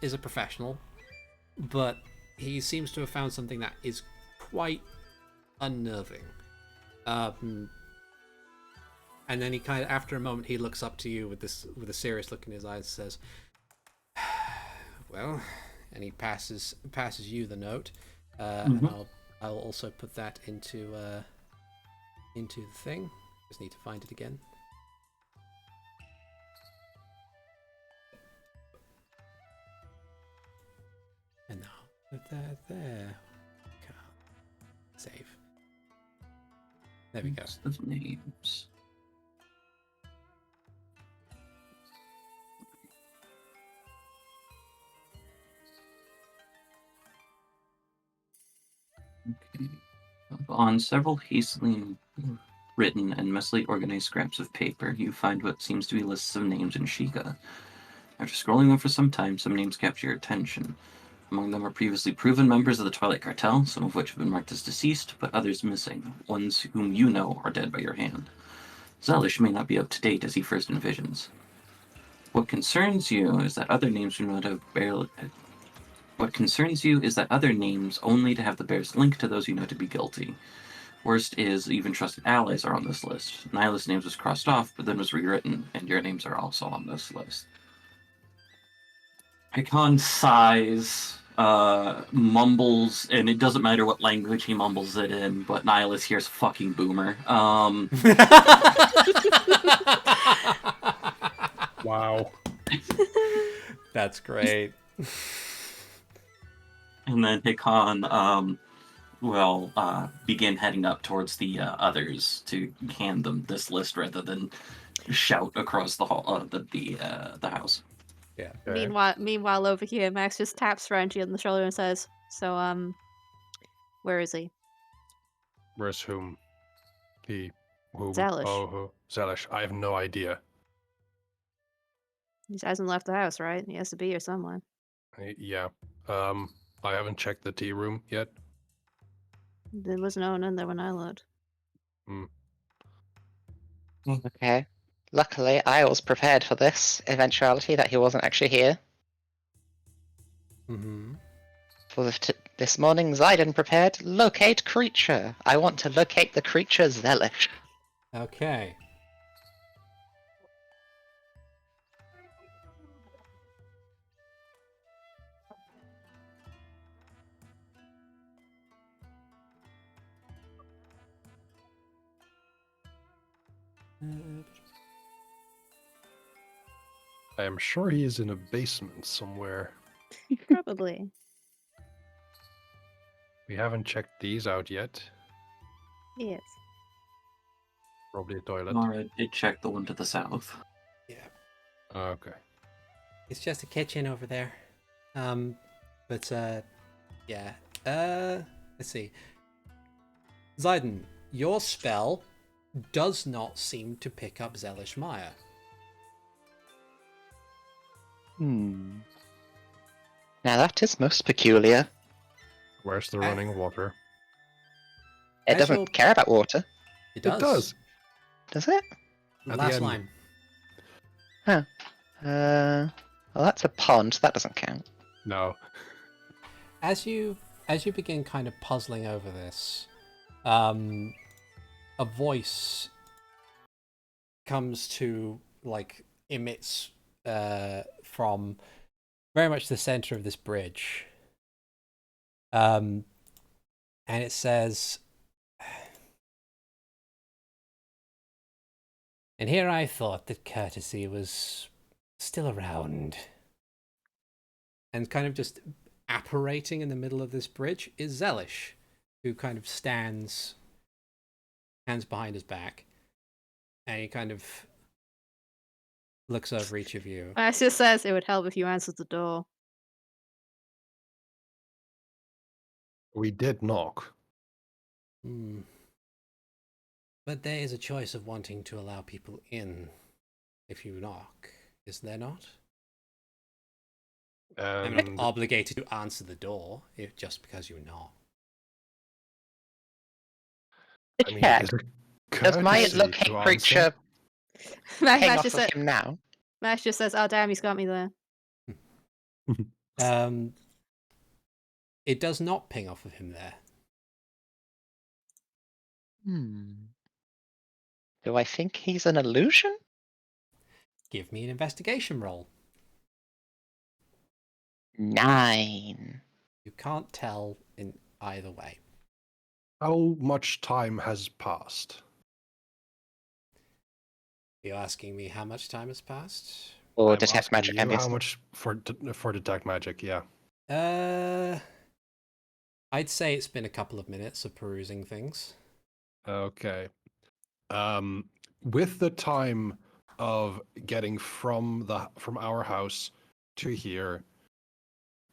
is a professional, but he seems to have found something that is quite unnerving. And then he kind of, after a moment, he looks up to you with a serious look in his eyes and says, "Well," and he passes you the note, and I'll also put that into the thing. Just need to find it again. And now there. Save. There we go. Of names. Okay. On several hastily written and messily organized scraps of paper, you find what seems to be lists of names in Sheikah. After scrolling them for some time, some names capture your attention. Among them are previously proven members of the Twilight Cartel, some of which have been marked as deceased, but others missing, ones whom you know are dead by your hand. Zelish may not be up to date as he first envisions. What concerns you is that other names do not have barely... What concerns you is that other names only to have the barest link to those you know to be guilty. Worst is, even trusted allies are on this list. Nihilus' names was crossed off, but then was rewritten, and your names are also on this list. Hikan sighs, mumbles, and it doesn't matter what language he mumbles it in, but Nihilus hears fucking boomer. Wow. That's great. And then Hikan will begin heading up towards the others to hand them this list rather than shout across the hall, the house. Yeah. Okay. Meanwhile, over here, Max just taps Renji on the shoulder and says, "So, where is he?" Where's whom? He. Whom? Zelish. Oh, who? Zelish. I have no idea. He hasn't left the house, right? He has to be here somewhere. Yeah. I haven't checked the tea room yet. There was no one in there when I looked. Okay. Luckily, I was prepared for this eventuality that he wasn't actually here. Mm-hmm. For this morning, Zayden prepared locate creature. I want to locate the creature Zelish. Okay. I am sure he is in a basement somewhere. Probably. We haven't checked these out yet. Yes. Probably a toilet. Nora did check the one to the south. Yeah. Okay. It's just a kitchen over there. But yeah. Let's see. Zayden, your spell does not seem to pick up Zelish Maya. Now that is most peculiar. Where's the running water? It As doesn't your- care about water, It does. It does. does it? At the Last end. line. Well, that's a pond. That doesn't count. No. As you begin kind of puzzling over this, a voice comes to emits from very much the center of this bridge, and it says, "And here I thought that courtesy was still around." And kind of just apparating in the middle of this bridge is Zelish, who kind of stands, hands behind his back, and he kind of looks over each of you. Max just says it would help if you answered the door. We did knock. But there is a choice of wanting to allow people in if you knock, is there not? I'm not And obligated to answer the door just because you knock. To I mean, check, is it does my courtesy locate to answer? creature Max ping off just of said, him now? Max just says, "Oh damn, he's got me there." It does not ping off of him there. Do I think he's an illusion? Give me an investigation roll. 9. You can't tell in either way. How much time has passed? You're asking me how much time has passed? Or I'm detect asking magic, you obviously. how much for detect magic? Yeah. I'd say it's been a couple of minutes of perusing things. Okay. With the time of getting from our house to here,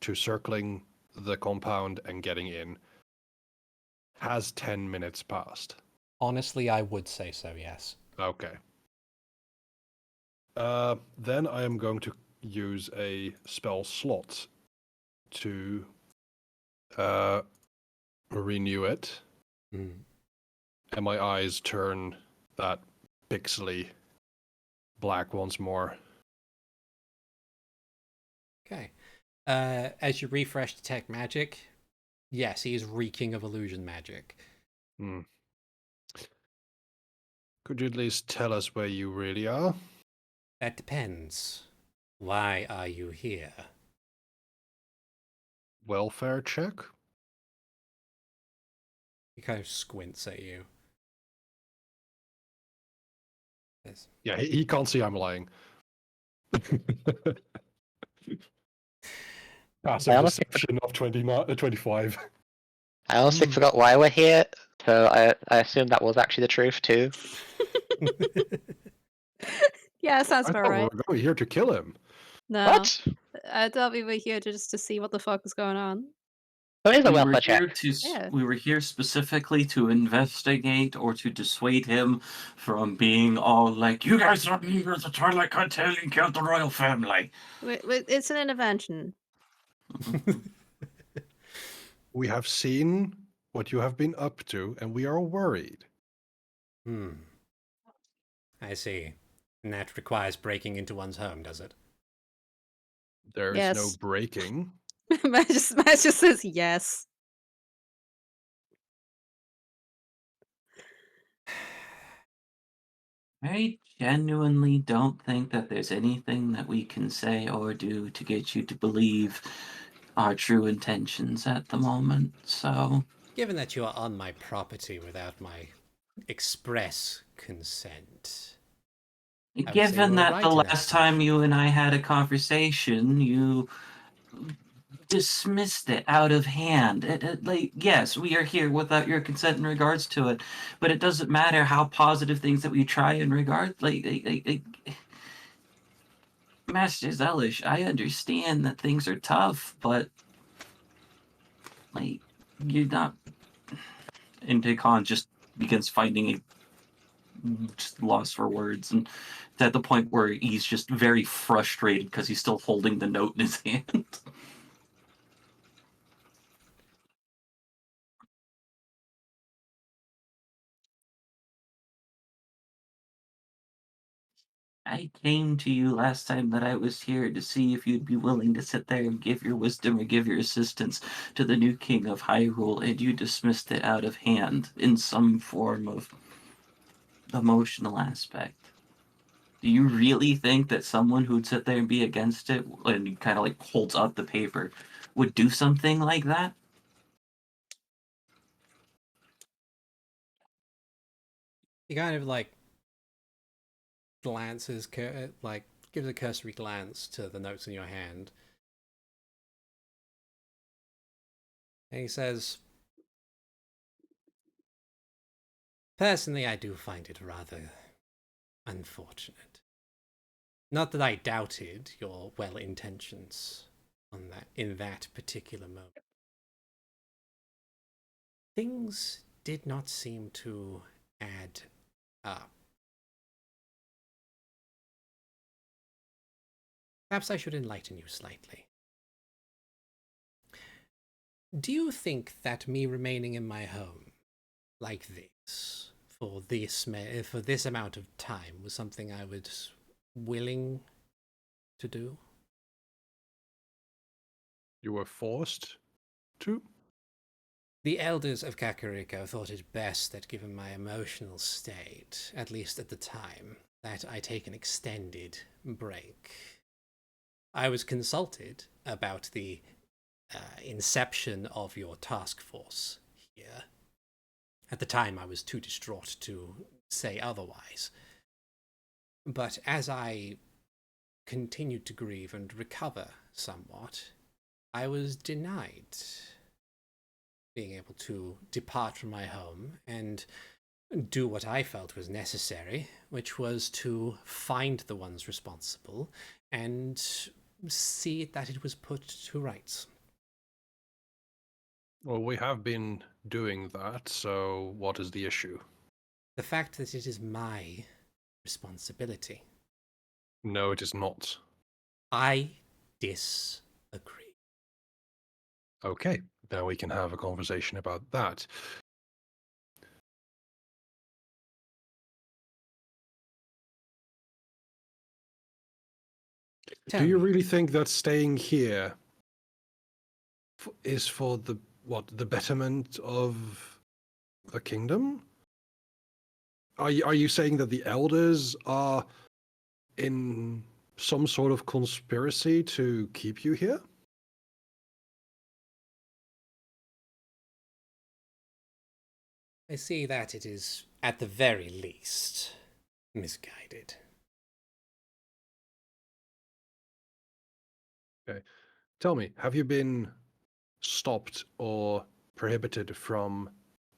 to circling the compound and getting in, has 10 minutes passed? Honestly, I would say so, yes. Okay. Then I am going to use a spell slot to renew it, Mm. and my eyes turn that pixely black once more. Okay. As you refresh detect magic, yes, he is reeking of illusion magic. Hmm. Could you at least tell us where you really are? That depends. Why are you here? Welfare check? He kind of squints at you. Yes. Yeah, he can't see I'm lying. Passive I honestly, deception of 25. I honestly Hmm. forgot why we're here, so I assume that was actually the truth too. Yeah, sounds I about thought we right. were going here to kill him. No, What? I thought we were here just to see what the fuck is going on. What is a We were welfare here check? Yeah. we were here specifically to investigate or to dissuade him from being all like, "You guys are members of Twilight Cartel and killed the royal family." It's an intervention. We have seen what you have been up to, and we are worried. Hmm. I see. And that requires breaking into one's home, does it? There is no Yes. breaking. Matt just says yes. I genuinely don't think that there's anything that we can say or do to get you to believe our true intentions at the moment. So, Given that you are on my property without my express consent, I would say you given are that the right in that last time assumption. you and I had a conversation, you dismissed it out of hand. Like, yes, we are here without your consent in regards to it, but it doesn't matter how positive things that we try in regard. Master Zelish, I understand that things are tough, but like, you're not. And Hikan just begins finding a just lost for words, and it's at the point where he's just very frustrated because he's still holding the note in his hand. I came to you last time that I was here to see if you'd be willing to sit there and give your wisdom or give your assistance to the new king of Hyrule, and you dismissed it out of hand in some form of emotional aspect. Do you really think that someone who'd sit there and be against it and kind of like holds up the paper would do something like that? He kind of like glances, like gives a cursory glance to the notes in your hand, and he says, "Personally, I do find it rather unfortunate. Not that I doubted your well intentions on that in that particular moment. Things did not seem to add up. Perhaps I should enlighten you slightly. Do you think that me remaining in my home like this for this amount of time was something I was willing to do?" You were forced to? The elders of Kakariko thought it best that, given my emotional state, at least at the time, that I take an extended break. I was consulted about the inception of your task force here. At the time, I was too distraught to say otherwise. But as I continued to grieve and recover somewhat, I was denied being able to depart from my home and do what I felt was necessary, which was to find the ones responsible and see that it was put to rights. Well, we have been doing that, so what is the issue? The fact that it is my responsibility. No, it is not. I disagree. Okay, now we can have a conversation about that. Tell Do you me, really think that staying here is for the betterment of the kingdom? Are you saying that the elders are in some sort of conspiracy to keep you here? I see that it is, at the very least, misguided. Okay. Tell me, have you been stopped or prohibited from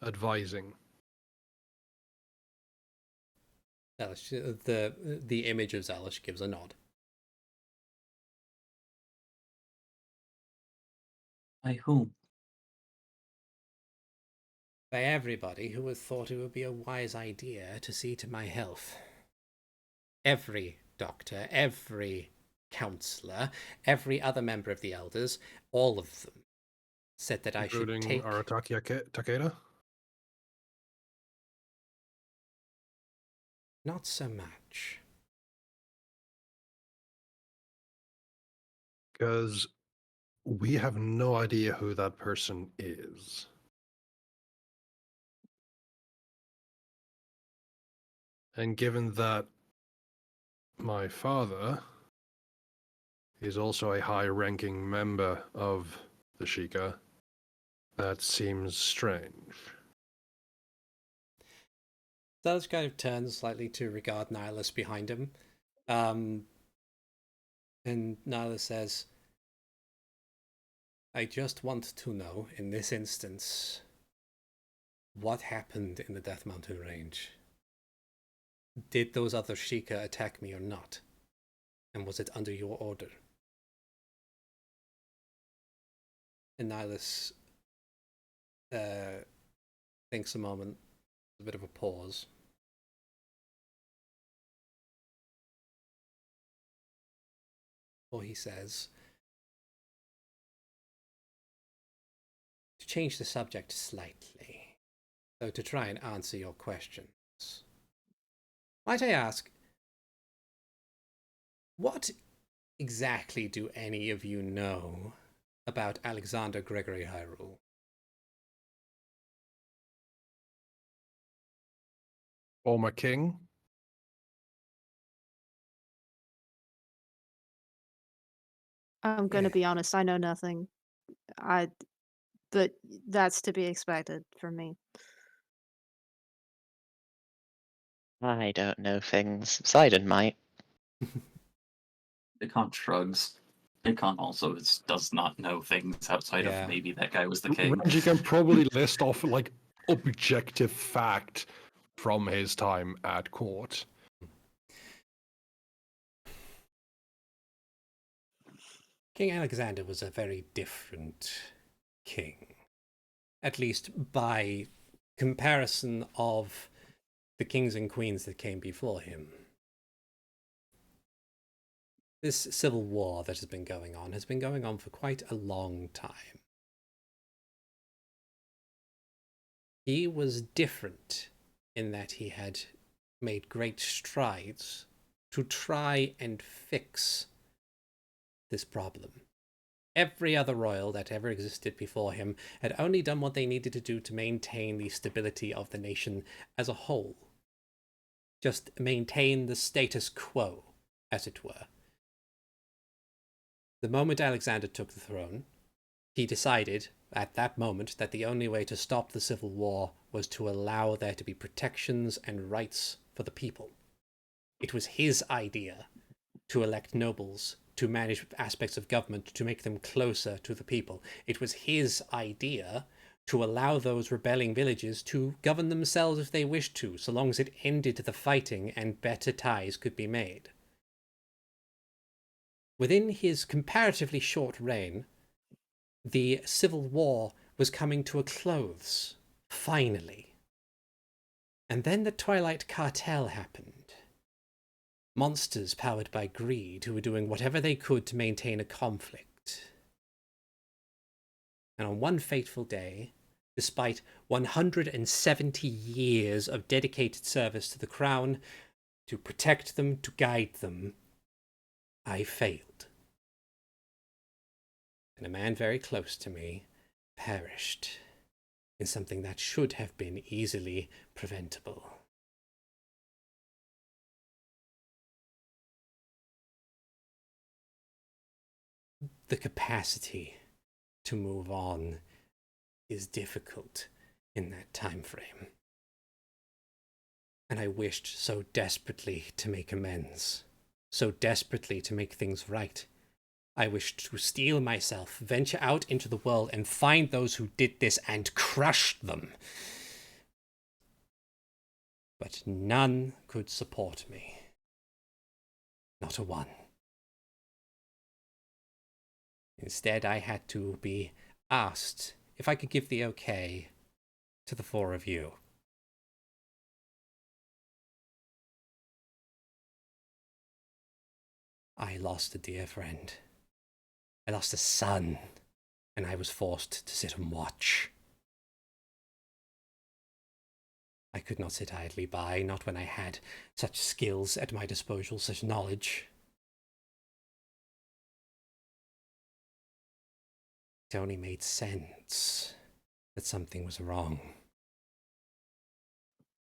advising? Zelish, the image of Zelish gives a nod. By whom? By everybody who had thought it would be a wise idea to see to my health. Every doctor, every counsellor, every other member of the elders, all of them said that I should Including take... Arataki Takeda? Not so much. Because we have no idea who that person is. And given that my father is also a high-ranking member of the Sheikah, that seems strange. Zelish kind of turns slightly to regard Nihilus behind him. And Nihilus says, I just want to know, in this instance, what happened in the Death Mountain range. Did those other Sheikah attack me or not? And was it under your order? And Nihilus thinks a moment, a bit of a pause. Or he says, to change the subject slightly, so to try and answer your questions, might I ask, what exactly do any of you know about Alexander Gregory Hyrule? Former king? I'm gonna be honest, I know nothing. But that's to be expected from me. I don't know things. Poseidon might. Hikan shrugs. Hikan also does not know things outside Yeah. of maybe that guy was the king. Renji can probably list off like objective fact from his time at court. King Alexander was a very different king, at least by comparison of the kings and queens that came before him. This civil war that has been going on for quite a long time. He was different in that he had made great strides to try and fix this problem. Every other royal that ever existed before him had only done what they needed to do to maintain the stability of the nation as a whole. Just maintain the status quo, as it were. The moment Alexander took the throne, he decided at that moment that the only way to stop the civil war was to allow there to be protections and rights for the people. It was his idea to elect nobles, to manage aspects of government, to make them closer to the people. It was his idea to allow those rebelling villages to govern themselves if they wished to, so long as it ended the fighting and better ties could be made. Within his comparatively short reign, the civil war was coming to a close, finally. And then the Twilight Cartel happened. Monsters powered by greed who were doing whatever they could to maintain a conflict. And on one fateful day, despite 170 years of dedicated service to the crown, to protect them, to guide them, I failed. And a man very close to me perished in something that should have been easily preventable. The capacity to move on is difficult in that time frame. And I wished so desperately to make amends, so desperately to make things right. I wished to steel myself, venture out into the world, and find those who did this and crush them. But none could support me. Not a one. Instead, I had to be asked if I could give the okay to the four of you. I lost a dear friend. I lost a son, and I was forced to sit and watch. I could not sit idly by, not when I had such skills at my disposal, such knowledge. It only made sense that something was wrong.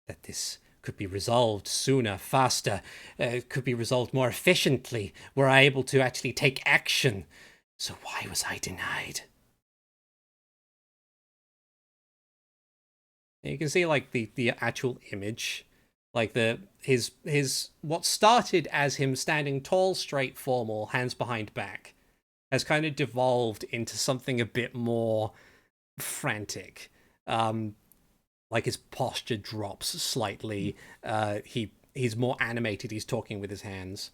That this could be resolved sooner, faster, could be resolved more efficiently, were I able to actually take action. So why was I denied? And you can see like the actual image, like his what started as him standing tall, straight, formal, hands behind back, has kind of devolved into something a bit more frantic. Like his posture drops slightly. He's more animated. He's talking with his hands.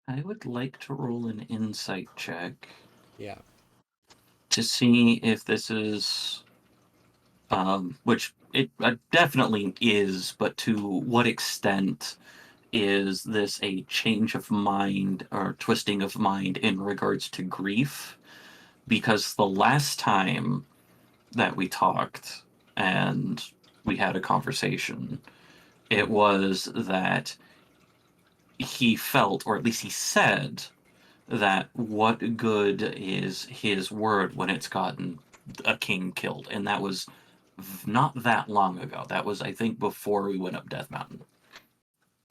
I would like to roll an insight check. Yeah. To see if this is, which it definitely is, but to what extent is this a change of mind or twisting of mind in regards to grief? Because the last time that we talked and we had a conversation, it was that he felt, or at least he said, that what good is his word when it's gotten a king killed? And that was not that long ago. That was, I think, before we went up Death Mountain.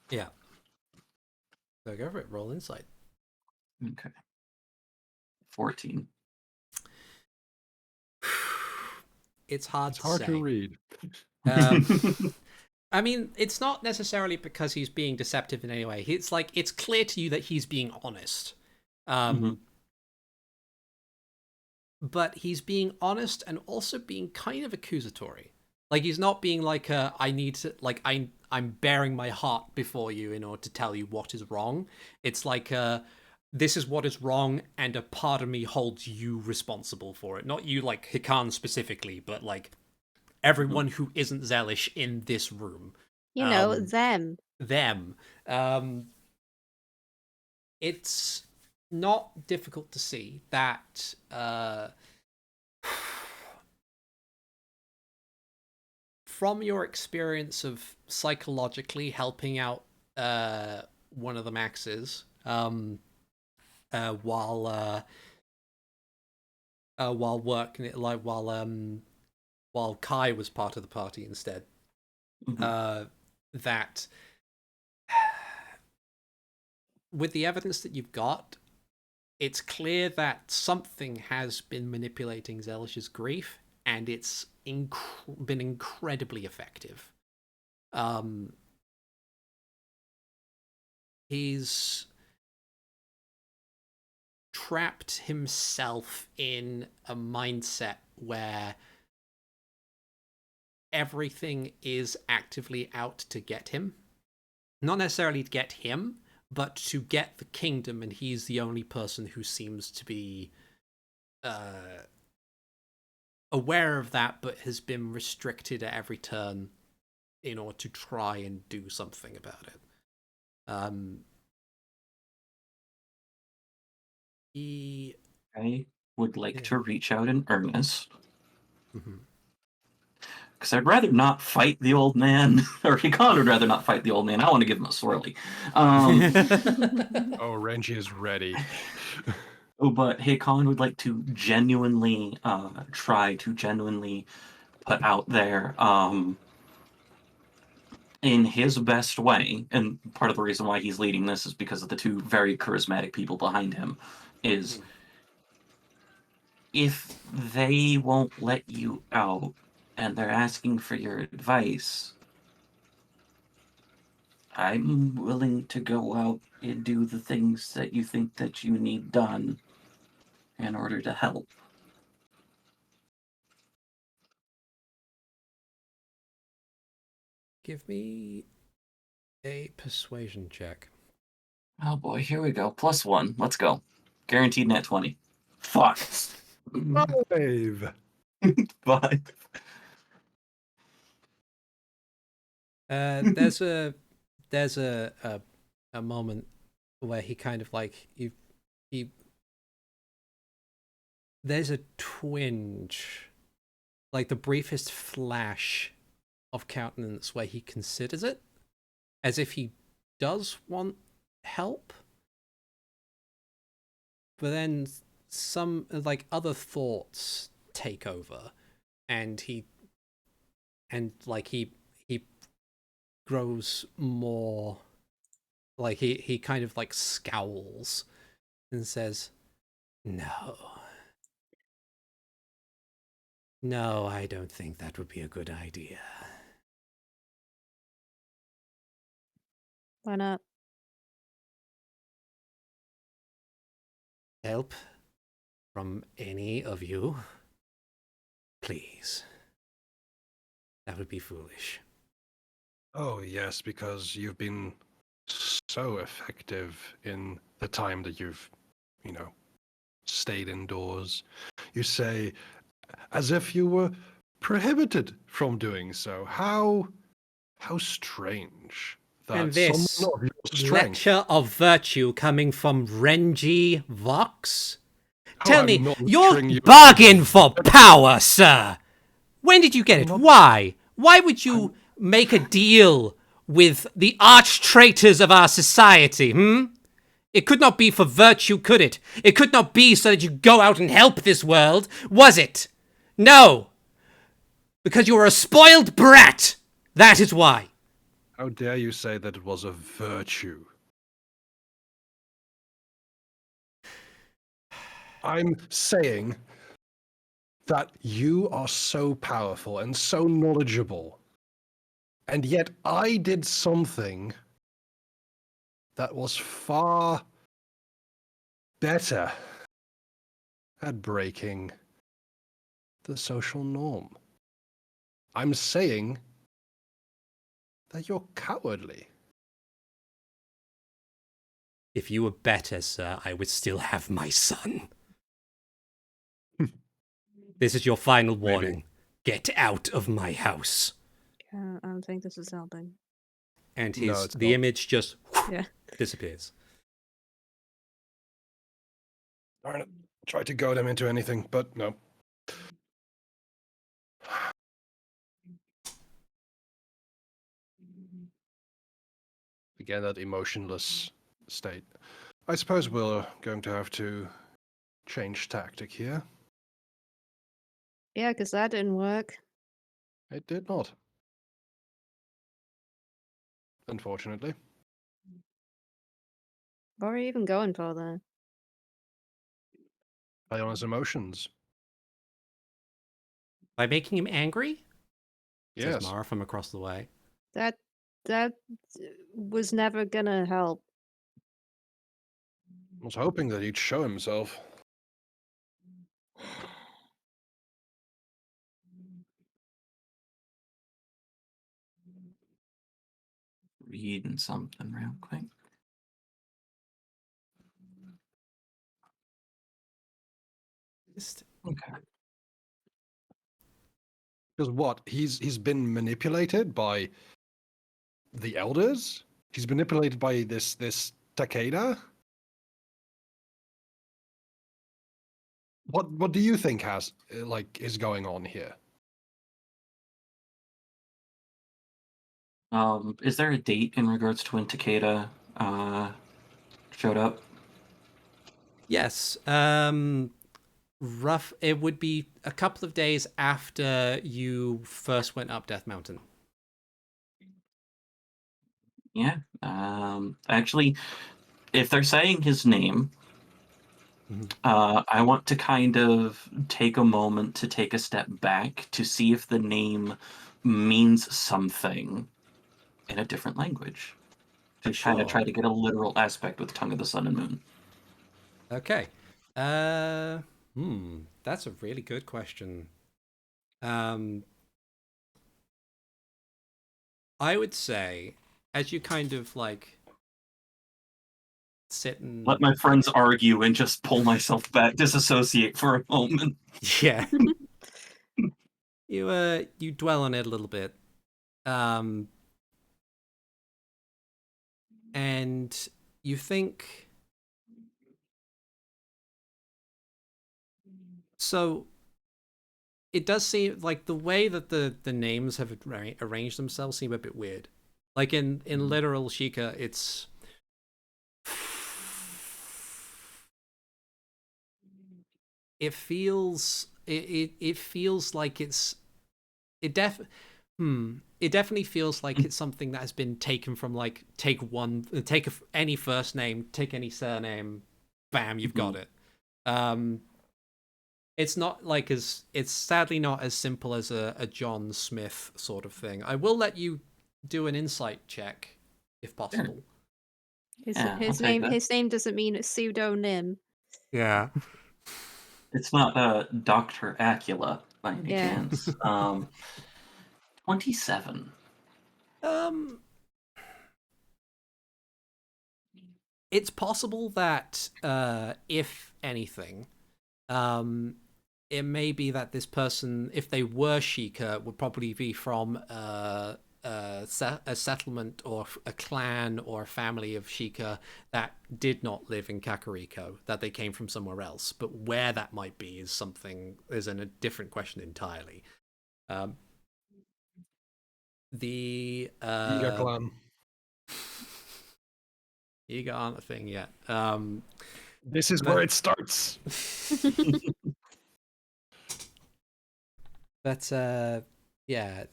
Yeah. So go for it. Roll insight. Okay. 14. It's hard It's hard to to say. read. I mean, it's not necessarily because he's being deceptive in any way. It's like, it's clear to you that he's being honest. But he's being honest and also being kind of accusatory. Like, he's not being like, I need to, like, I'm bearing my heart before you in order to tell you what is wrong. It's like, this is what is wrong, and a part of me holds you responsible for it. Not you, like, Hikan specifically, but, like, everyone who isn't Zelish in this room. You know, them. Them. It's not difficult to see that from your experience of psychologically helping out one of the Maxes while working, like while Kai was part of the party instead, that with the evidence that you've got, it's clear that something has been manipulating Zelish's grief, and it's been incredibly effective. He's trapped himself in a mindset where everything is actively out to get him. Not necessarily to get him, but to get the kingdom, and he's the only person who seems to be aware of that, but has been restricted at every turn in order to try and do something about it. I would like Yeah. to reach out in earnest. Mhm. Because I'd rather not fight the old man, or Hikan would rather not fight the old man. I want to give him a swirly. Oh, Renji is ready. But Hikan would like to genuinely try to genuinely put out there in his best way, and part of the reason why he's leading this is because of the two very charismatic people behind him, is if they won't let you out and they're asking for your advice, I'm willing to go out and do the things that you think that you need done in order to help. Give me a persuasion check. Oh boy, here we go. +1. Let's go. Guaranteed net 20. Fuck. 5. 5. There's a moment where he kind of like he there's a twinge, like the briefest flash of countenance where he considers it, as if he does want help, but then some like other thoughts take over, and he grows more like he kind of like scowls and says, no, I don't think that would be a good idea. Why not? Help from any of you, please. That would be foolish. Oh, yes, because you've been so effective in the time that you've, stayed indoors. You say, as if you were prohibited from doing so. How strange that And this someone of your strength. lecture of virtue coming from Renji Vox? Oh, Tell I'm me, not your lecturing you. bargain for power, sir! When did you get it? I'm not- Why? Why would you make a deal with the arch traitors of our society, It could not be for virtue, could it? It could not be so that you go out and help this world, was it? No! Because you were a spoiled brat! That is why. How dare you say that it was a virtue? I'm saying that you are so powerful and so knowledgeable, and yet I did something that was far better at breaking the social norm. I'm saying that you're cowardly. If you were better, sir, I would still have my son. This is your final warning. Get out of my house. Yeah, I don't think this is helping. And No, it's the not. image just Yeah. disappears. Darn it. Try to goad him into anything, but no. Again, that emotionless state. I suppose we're going to have to change tactic here. Yeah, because that didn't work. It did not. Unfortunately. What are you even going for there? Play on his emotions. By making him angry? Says Yes. Mara from across the way. That was never gonna help. I was hoping that he'd show himself. Reading something real quick. Okay. Because what? He's been manipulated by the elders? He's manipulated by this Takeda? What do you think is going on here? Is there a date in regards to when Takeda showed up? Yes. Rough. It would be a couple of days after you first went up Death Mountain. Yeah. Actually, if they're saying his name, Mhm. I want to kind of take a moment to take a step back to see if the name means something in a different language. To kind of Sure. try to get a literal aspect with Tongue of the Sun and Moon. Okay. That's a really good question. I would say, as you kind of like sit and Let my friends argue and just pull myself back, disassociate for a moment. yeah, you dwell on it a little bit, um, and you think so. It does seem like the way that the names have arranged themselves seem a bit weird. Like in literal Sheikah, it's it feels like it def it definitely feels like it's something that has been taken from like take any first name, take any surname, bam, you've got it. It's not like it's sadly not as simple as a John Smith sort of thing. I will let you do an insight check if possible. Yeah, I'll take that. His name doesn't mean a pseudonym. Yeah. It's not Dr. Acula by any Yeah. chance. 27. Um it's possible that if anything, it may be that this person, if they were Sheikah, would probably be from a settlement or a clan or a family of Sheikah that did not live in Kakariko, that they came from somewhere else. But where that might be is a different question entirely. The Yiga clan. Yiga aren't a thing yet. This is where it starts. But yeah,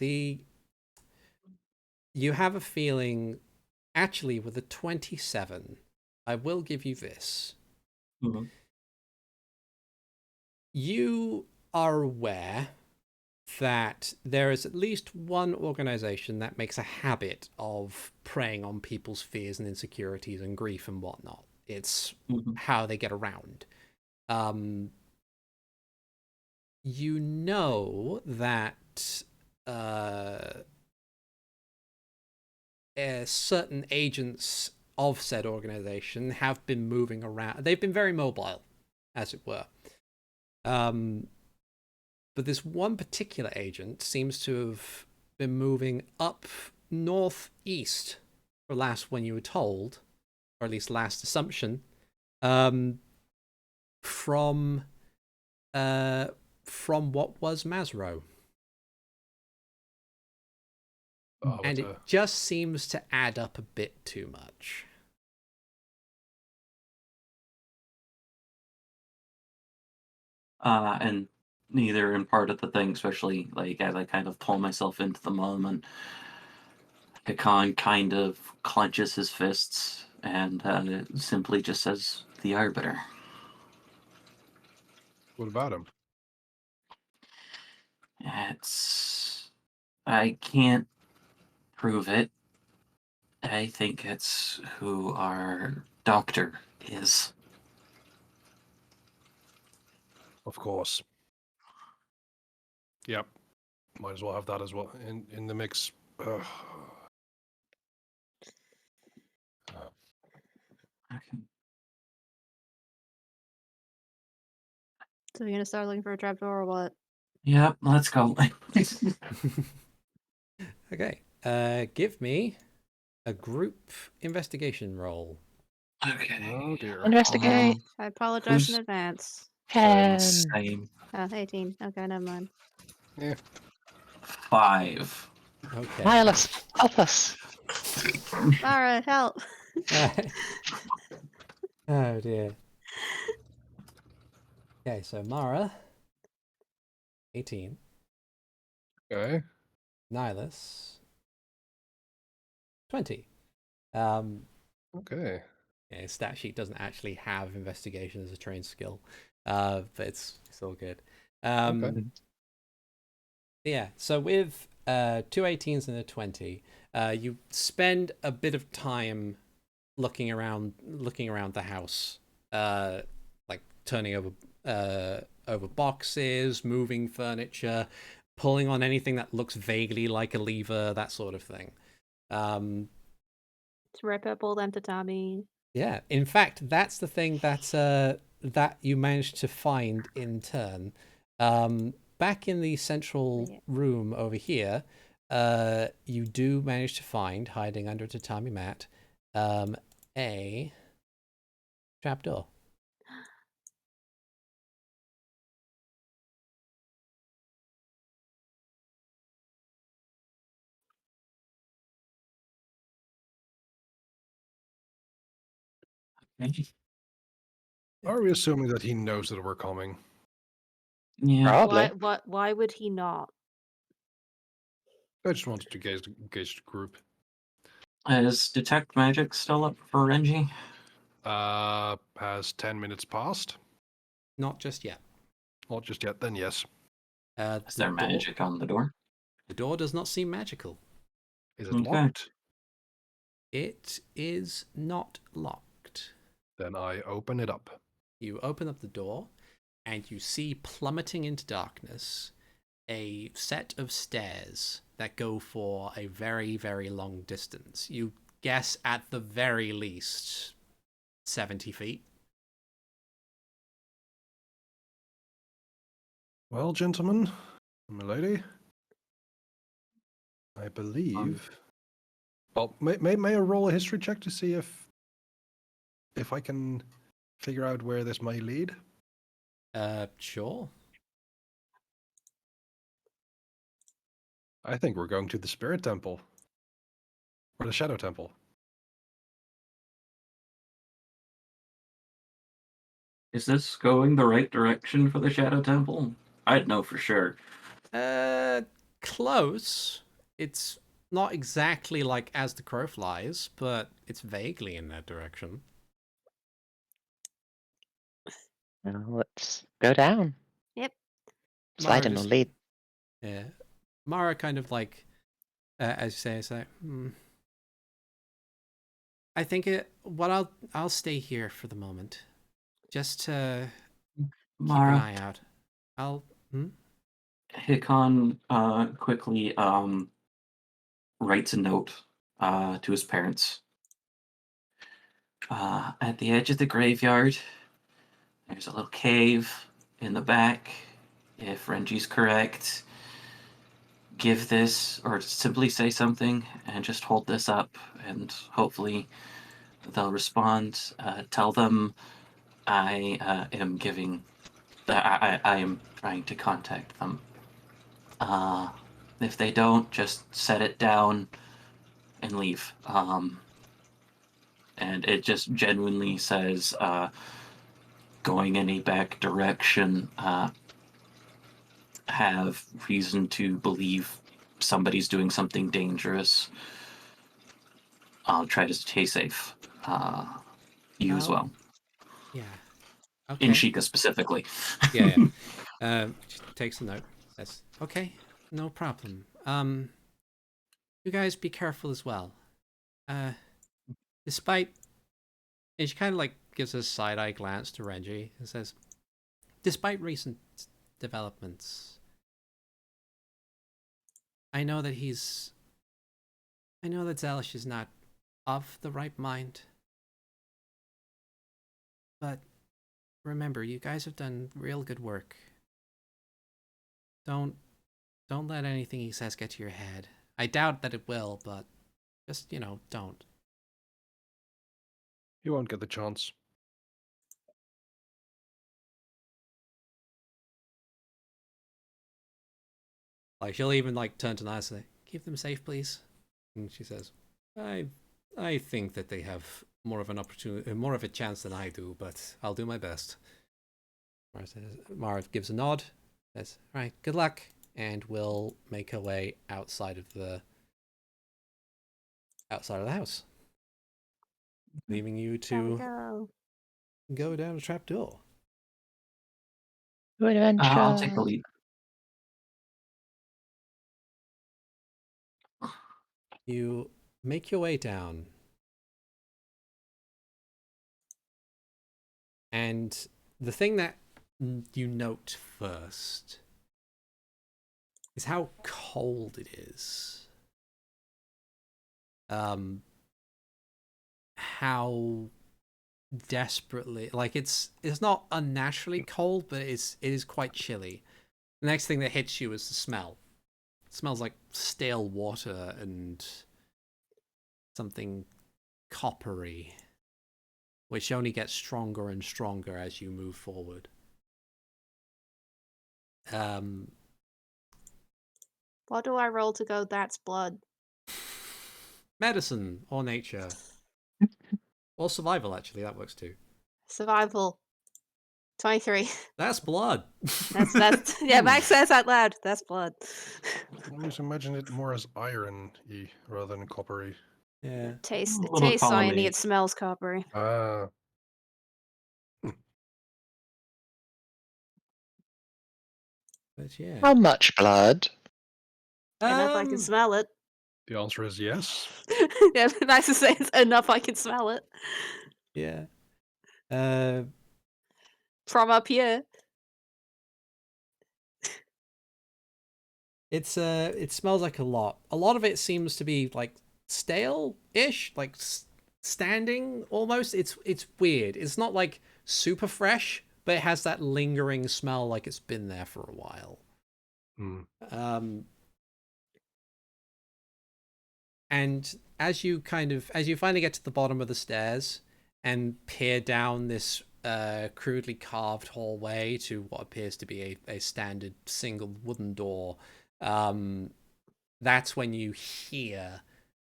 you have a feeling. Actually, with a 27, I will give you this. Mhm. You are aware that there is at least one organization that makes a habit of preying on people's fears and insecurities and grief and whatnot. It's Mhm. how they get around. You know that certain agents of said organization have been moving around. They've been very mobile, as it were. But this one particular agent seems to have been moving up northeast, or last when you were told, or at least last assumption, from what was Masro. And it just seems to add up a bit too much. And neither in part of the thing, especially like as I kind of pull myself into the moment, Hikan kind of clenches his fists and simply just says, "The Arbiter." What about him? I can't prove it. I think it's who our doctor is. Of course. Yep. Might as well have that as well in the mix. Okay. So we're gonna start looking for a trapdoor or what? Yep, let's go. Okay. Give me a group investigation roll. Okay. Oh dear. Investigate. I apologize in Who's- advance. Same. Oh, 18. Okay, never mind. Yeah. 5. Okay. Nihilus, help us! Mara, help! Oh dear. Okay, so Mara, 18. Okay. Nihilus, 20. Um, Okay. yeah, his stat sheet doesn't actually have investigation as a trained skill, but it's all good. Okay. Yeah, so with 2 18s and a 20, you spend a bit of time looking around the house, like turning over boxes, moving furniture, pulling on anything that looks vaguely like a lever, that sort of thing. To rip up all them tatami. Yeah, in fact, that's the thing that you managed to find in turn. Back in the central room over here, you do manage to find, hiding under a tatami mat, a trapdoor. Are we assuming that he knows that we're coming? Yeah. Probably. Why would he not? I just wanted to gauge the group. Is Detect Magic still up for Renji? Has 10 minutes passed? Not just yet. Not just yet, then yes. Is there magic on the door? The door does not seem magical. Is it Okay. locked? It is not locked. Then I open it up. You open up the door, and you see plummeting into darkness a set of stairs that go for a very, very long distance. You guess at the very least 70 feet. Well, gentlemen, my lady, I believe. Well, may I roll a history check to see if I can figure out where this may lead? Sure. I think we're going to the Spirit Temple. Or the Shadow Temple. Is this going the right direction for the Shadow Temple? I'd know for sure. Close. It's not exactly like as the crow flies, but it's vaguely in that direction. Well, let's go down. Yep. Slide in the lead. Yeah. Mara kind of like, as you say, is like, I think I'll stay here for the moment, just to Mara, keep an eye out. Hikan quickly writes a note to his parents. At the edge of the graveyard, there's a little cave in the back. If Renji's correct, give this, or simply say something, and just hold this up, and hopefully they'll respond. Tell them I am giving. I am trying to contact them. If they don't, just set it down and leave. And it just genuinely says, going any back direction, have reason to believe somebody's doing something dangerous. I'll try to stay safe. You as well. Yeah. Okay. In Sheikah specifically. Yeah. She takes a note. Says, okay, no problem. You guys be careful as well. Despite, and she kind of like gives a side-eye glance to Renji and says, despite recent developments, I know that Zelish is not of the right mind. But remember, you guys have done real good work. Don't let anything he says get to your head. I doubt that it will, but just, don't. You won't get the chance. Like she'll even like turn to Naya and say, "Keep them safe, please." And she says, I think that they have more of an opportunity, more of a chance than I do, but I'll do my best." Mara gives a nod, says, "Right, good luck," and we'll make her way outside of the house, leaving you Shall we to go? go down a trapdoor. Good adventure. I'll take a lead. You make your way down, and the thing that you note first is how cold it is. How desperately, like it's not unnaturally cold, but it is quite chilly. The next thing that hits you is the smell. It smells like stale water and something coppery, which only gets stronger and stronger as you move forward. What do I roll to go? That's blood. Medicine or nature or survival, actually, that works too. Survival. 23. That's blood. That's yeah. Max says out loud. That's blood. I always imagine it more as iron-y rather than coppery. Yeah. It tastes A little column irony. A. It smells coppery. Ah, But yeah. How much blood? Enough I can smell it. the answer is yes. Yeah, Max is saying enough I can smell it Yeah. from up here. It smells like a lot. A lot of it seems to be like stale-ish, like standing almost. It's weird. It's not like super fresh, but it has that lingering smell like it's been there for a while. And as you finally get to the bottom of the stairs and peer down this crudely carved hallway to what appears to be a standard single wooden door, that's when you hear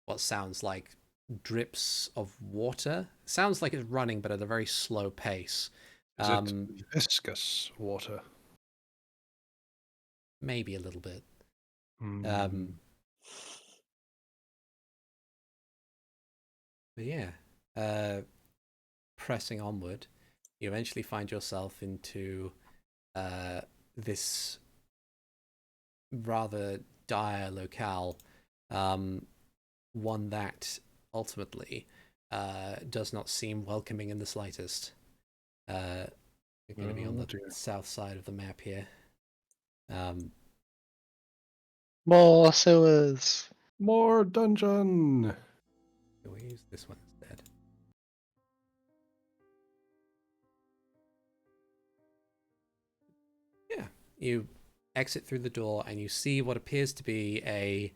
what sounds like drips of water. It sounds like it's running, but at a very slow pace. Is it viscous water? Maybe a little bit. But yeah, pressing onward, you eventually find yourself into this rather dire locale, one that ultimately does not seem welcoming in the slightest. You're going to be on the south side of the map here. More sewers. More dungeon. We'll use this one instead. Yeah, you exit through the door and you see what appears to be a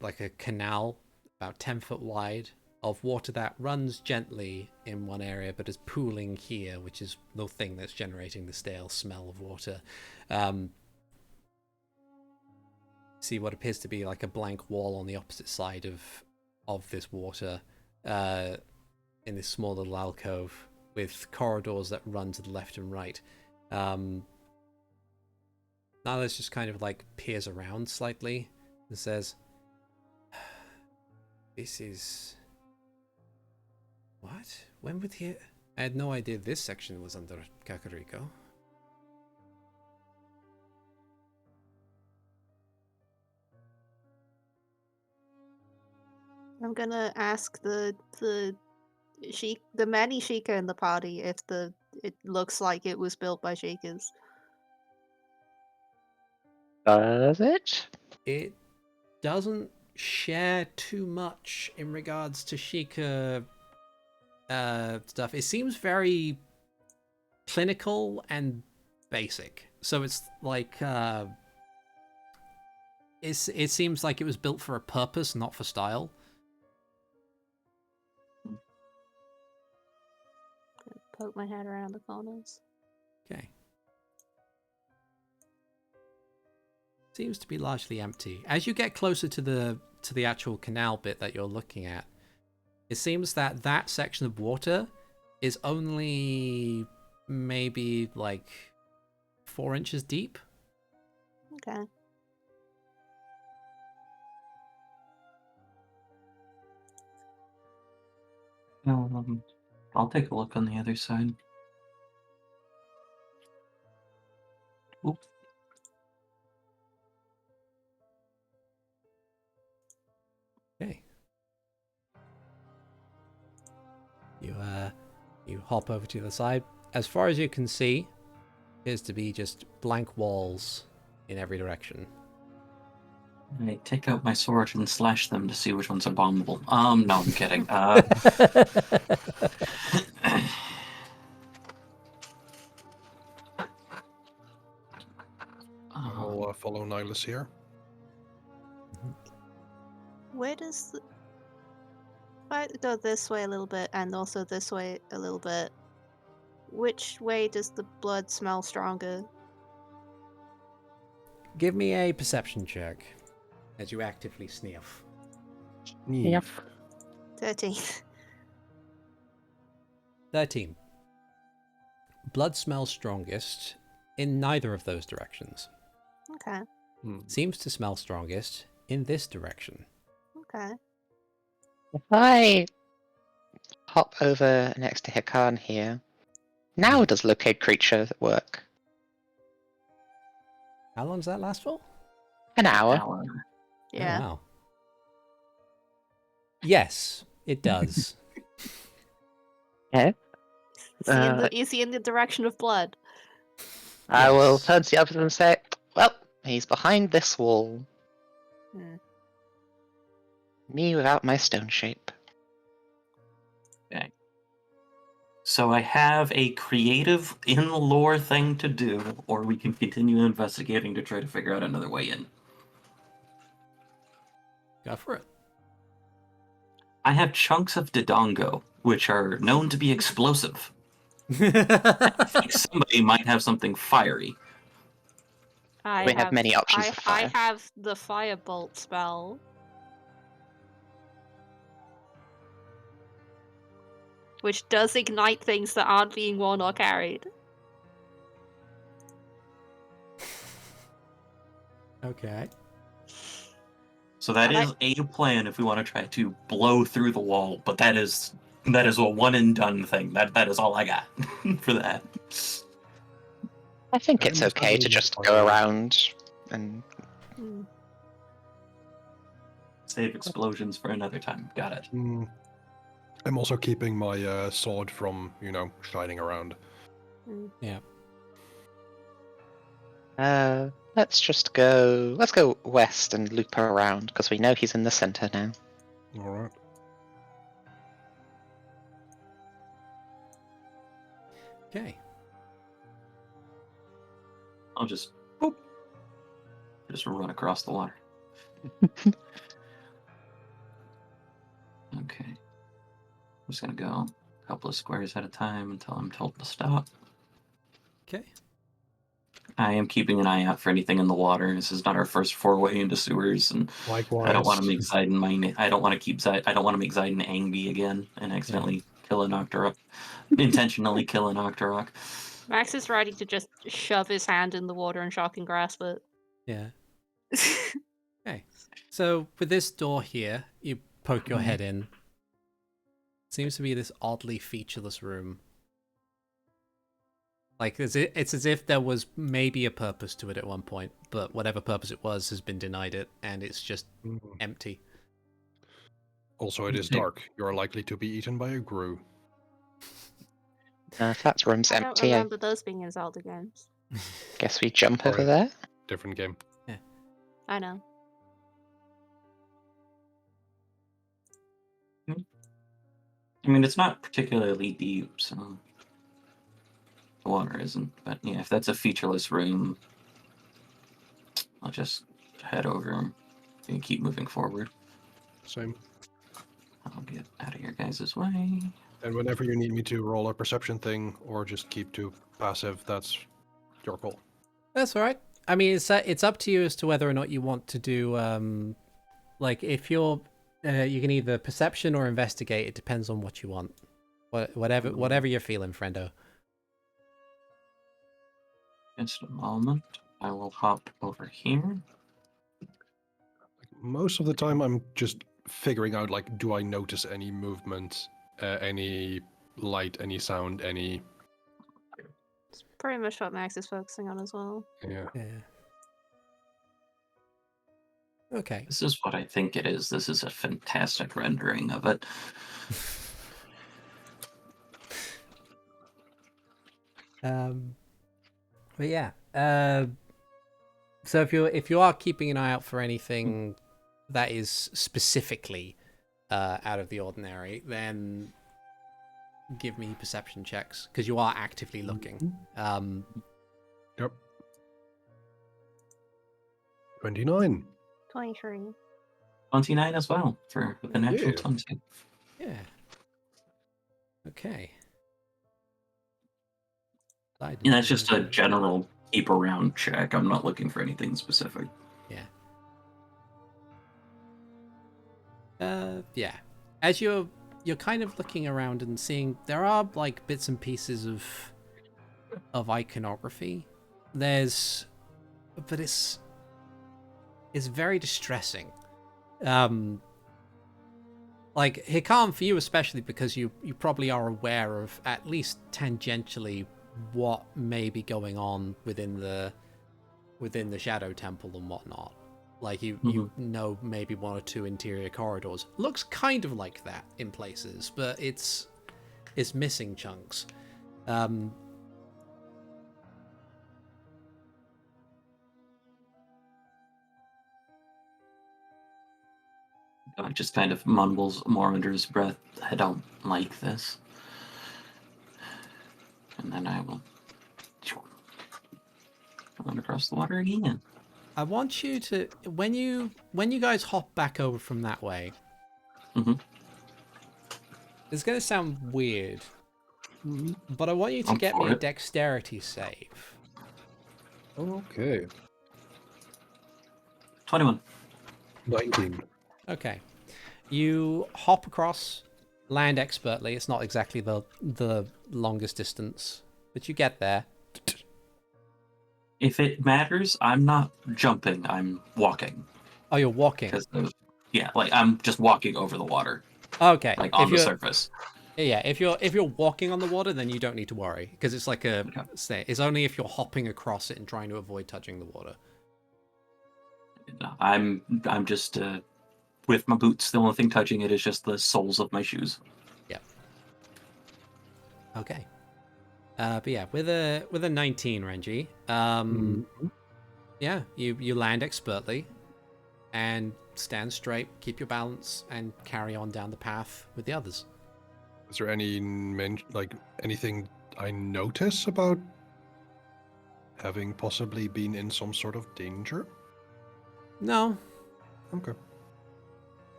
like a canal about 10 foot wide of water that runs gently in one area but is pooling here, which is the thing that's generating the stale smell of water. See what appears to be like a blank wall on the opposite side of this water, in this small little alcove with corridors that run to the left and right. Now let's just kind of like peers around slightly and says, "This is what? When would he? I had no idea this section was under Kakariko." I'm gonna ask the many Sheikah in the party if it looks like it was built by Sheikas. Does it? It doesn't share too much in regards to Sheikah stuff. It seems very clinical and basic. So it's like it seems like it was built for a purpose, not for style. Poke my head around the corners. Okay. seems to be largely empty. As you get closer to the actual canal bit that you're looking at, it seems that that section of water is only maybe like 4 inches deep. Okay. I'll take a look on the other side. Oop. Okay. You hop over to the side. As far as you can see, appears to be just blank walls in every direction. I take out my sword and slash them to see which ones are bombable. No, I'm kidding. I'll follow Nihilus here. Where does the... If I go this way a little bit and also this way a little bit, which way does the blood smell stronger? Give me a perception check as you actively sniff. Yep. 13. 13. Blood smells strongest in neither of those directions. Okay. Seems to smell strongest in this direction. Okay. If I hop over next to Hikan here, now does locate creature work? How long does that last for? An hour. Oh, Yeah. wow. Yes, it does. Okay. Is he in the direction of blood? I will Yes. turn to the others and say, well, he's behind this wall. Hmm. Me without my stone shape. Okay. So I have a creative in-lore thing to do, or we can continue investigating to try to figure out another way in. Go for it. I have chunks of Dodongo, which are known to be explosive. I think somebody might have something fiery. We have many options for I fire. have the firebolt spell. Which does ignite things that aren't being worn or carried. Okay. So that And is a plan if we want to try to blow through the wall, but that is a one and done thing. That is all I got for that. I think I'm it's okay to sorry, just sorry. go around and Save explosions for another time. Got it. I'm also keeping my sword from, shining around. Yeah. let's go west and loop around because we know he's in the center now. All right. Okay. I'll just run across the water. Okay. I'm just gonna go a couple of squares at a time until I'm told to stop. Okay. I am keeping an eye out for anything in the water. This is not our first foray into sewers, and Likewise. I don't want to make Zayden I don't want to make Zayden angry again and accidentally kill a Nocturok. Intentionally kill a Nocturok. Max is ready to just shove his hand in the water and shock and grasp it. Yeah. Okay. So with this door here, you poke your head in. Seems to be this oddly featureless room. Like it's as if there was maybe a purpose to it at one point, but whatever purpose it was has been denied it, and it's just empty. Also, it is dark. You are likely to be eaten by a grue. If that room's I don't empty, I remember those being in Zelda games. guess we jump over Alright. there. Different game. I know. I mean, it's not particularly deep, so the water isn't. But yeah, if that's a featureless room, I'll just head over and keep moving forward. Same. I'll get out of your guys' way. And whenever you need me to roll a perception thing or just keep to passive, that's your call. That's all right. I mean, it's up to you as to whether or not you want to do like if you're you can either perception or investigate. It depends on what you want. Whatever you're feeling, friendo. Just a moment. I will hop over here. Most of the time, I'm just figuring out, like, do I notice any movement, any light, any sound, any... It's pretty much what Max is focusing on as well. Yeah. Yeah. Okay. This is what I think it is. This is a fantastic rendering of it. But yeah. So if you are keeping an eye out for anything that is specifically out of the ordinary, then give me perception checks because you are actively looking. Yep. 29. 23. 29 as well for the natural Yeah. 20. Yeah. Okay. And that's just a general keep around check. I'm not looking for anything specific. Yeah. As you're kind of looking around and seeing, there are like bits and pieces of iconography. But it's very distressing. Like Hikan, for you especially, because you probably are aware of at least tangentially what may be going on within the Shadow Temple and whatnot. Like you know maybe one or two interior corridors. Looks kind of like that in places, but it's missing chunks. Just kind of mumbles more under his breath. I don't like this. And then I will run across the water again. I want you to when you guys hop back over from that way. It's gonna sound weird, but I want you to get me a dexterity save. Okay. 21. 19. Okay. You hop across, land expertly. It's not exactly the longest distance, but you get there. If it matters, I'm not jumping. I'm walking. Oh, you're walking. Yeah, like I'm just walking over the water. Okay. Like on the surface. Yeah, if you're walking on the water, then you don't need to worry because it's like it's only if you're hopping across it and trying to avoid touching the water. No, I'm just with my boots. The only thing touching it is just the soles of my shoes. Yeah. Okay. But yeah, with a 19, Renji, yeah, you land expertly and stand straight, keep your balance, and carry on down the path with the others. Is there anything I notice about having possibly been in some sort of danger? No. Okay.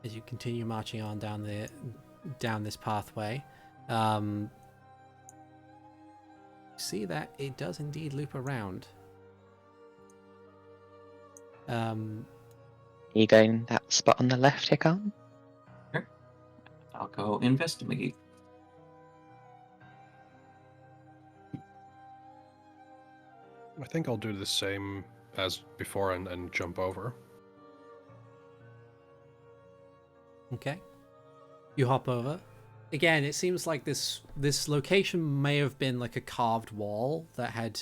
As you continue marching on down this pathway, see that it does indeed loop around. Are you going that spot on the left, Hikan? Sure. I'll go investigate. I think I'll do the same as before and jump over. Okay. You hop over. Again, it seems like this location may have been like a carved wall that had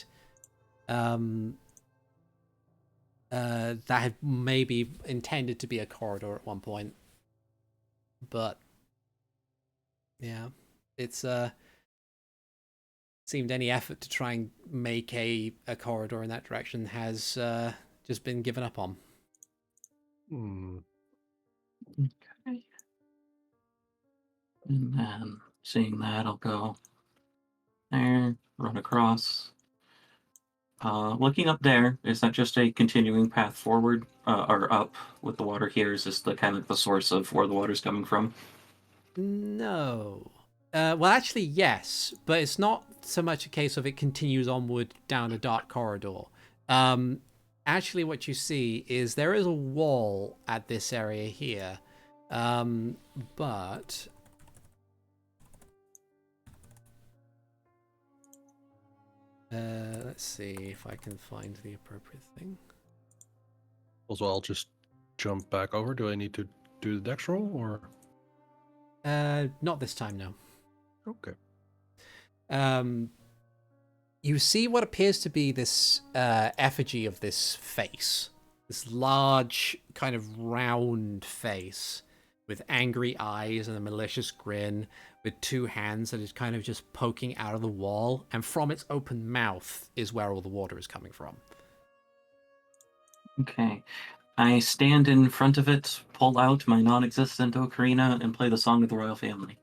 maybe intended to be a corridor at one point. But yeah, it's seemed any effort to try and make a corridor in that direction has just been given up on. Okay. And then seeing that, I'll go there, run across. Looking up there, is that just a continuing path forward or up with the water here? Is this the kind of the source of where the water's coming from? No. Well, actually, yes, but it's not so much a case of it continues onward down a dark corridor. Actually, what you see is there is a wall at this area here, but let's see if I can find the appropriate thing. Also, I'll just jump back over. Do I need to do the dex roll, or? Not this time, no. Okay. You see what appears to be this effigy of this face. This large, kind of round face with angry eyes and a malicious grin, with two hands that is kind of just poking out of the wall, and from its open mouth is where all the water is coming from. Okay. I stand in front of it, pull out my non-existent ocarina, and play the Song of the Royal Family.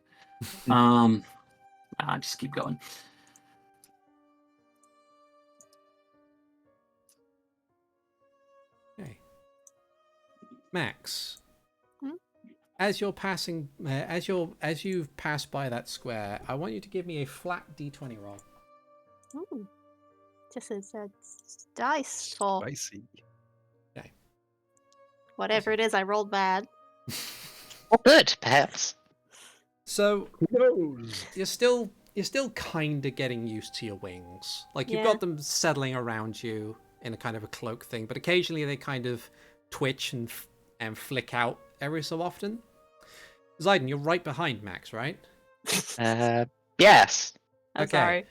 Just keep going. Okay. Max, Hmm? as you're passing, as you've passed by that square, I want you to give me a flat d20 roll. Ooh. Just as a dice roll. Spicy. Okay. Whatever it is, I rolled bad. Or good, perhaps. So Who knows? you're still kind of getting used to your wings. Like you've Yeah. got them settling around you in a kind of a cloak thing, but occasionally they kind of twitch and flick out every so often. Zayden, you're right behind Max, right? Yes. I'm Okay. sorry.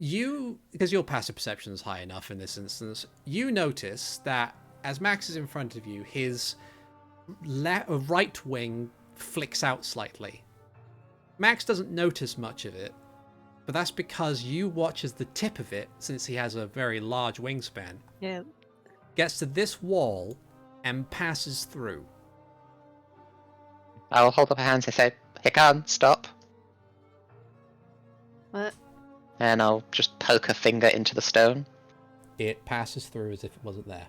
You, because your passive perception is high enough in this instance, you notice that as Max is in front of you, his right wing flicks out slightly. Max doesn't notice much of it, but that's because you watch as the tip of it, since he has a very large wingspan, Yeah. gets to this wall and passes through. I'll hold up a hand and say, Hikan, stop. What? And I'll just poke a finger into the stone. It passes through as if it wasn't there.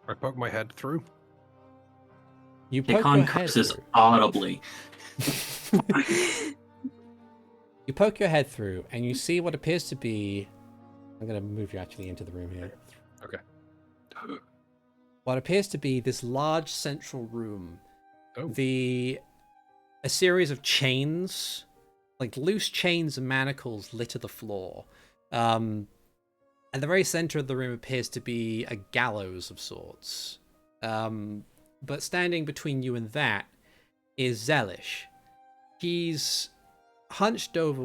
I poke my head through. You poke your Hikan head curses through. audibly. You poke your head through, and you see what appears to be... I'm going to move you actually into the room here. Okay. What appears to be this large central room. Oh. A series of chains, like loose chains and manacles, litter the floor. At the very center of the room appears to be a gallows of sorts. But standing between you and that is Zelish. He's hunched over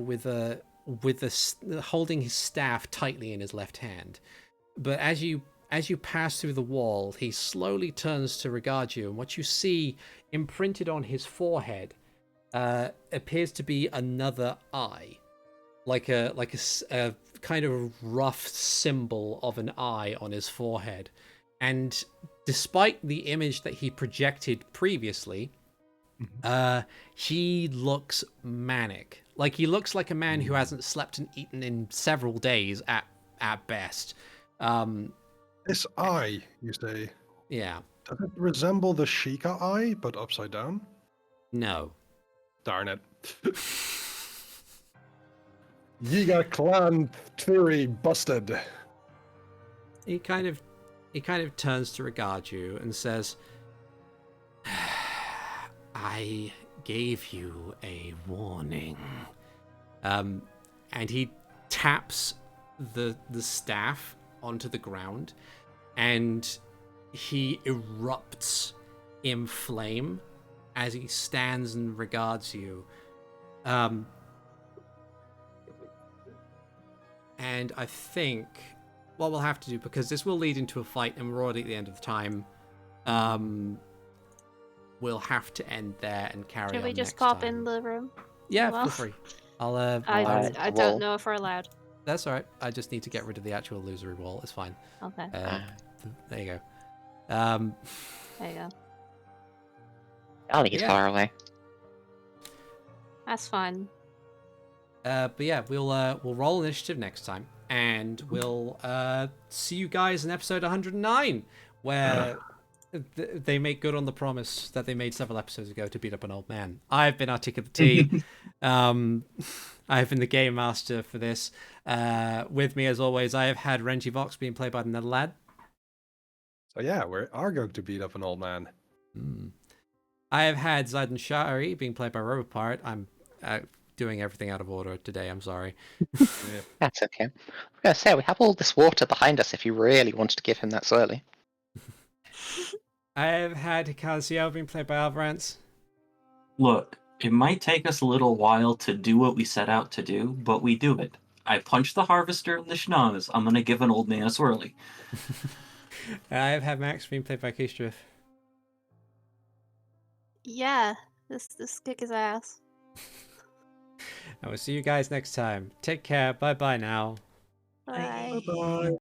holding his staff tightly in his left hand. But as you pass through the wall, he slowly turns to regard you, and what you see imprinted on his forehead appears to be another eye, like a kind of rough symbol of an eye on his forehead. And despite the image that he projected previously, he looks manic. Like he looks like a man who hasn't slept and eaten in several days at best. This eye, you say, Yeah. does it resemble the Sheikah eye, but upside down? No. Darn it. Yiga clan theory busted. He kind of turns to regard you and says, I gave you a warning. And he taps the staff onto the ground, and he erupts in flame as he stands and regards you. And I think what we'll have to do, because this will lead into a fight and we're already at the end of the time, we'll have to end there and carry on Should we just next pop time. in the room? Yeah, Well, feel free. I'll I don't know if we're allowed. That's all right. I just need to get rid of the actual illusory wall. It's fine. Okay. There you go. There you go. Golly, Yeah. far away. That's fine. But yeah, we'll roll initiative next time, and we'll see you guys in episode 109, where they make good on the promise that they made several episodes ago to beat up an old man. I've been ArticulateT. I've been the game master for this. With me, as always, I have had Renji Vox being played by the Nether Lad. So yeah, we are going to beat up an old man. I have had Zayden Shari being played by Robopart. I'm doing everything out of order today. I'm sorry. That's okay. I was going to say, we have all this water behind us if you really wanted to give him that swirly. I have had Hikan Sio being played by Alvarance. Look, it might take us a little while to do what we set out to do, but we do it. I punched the harvester in the schnoz. I'm gonna give an old man a swirly. I have had Max being played by Keistrif. Yeah, this kick his ass. I will see you guys next time. Take care. Bye bye now. Bye. Bye.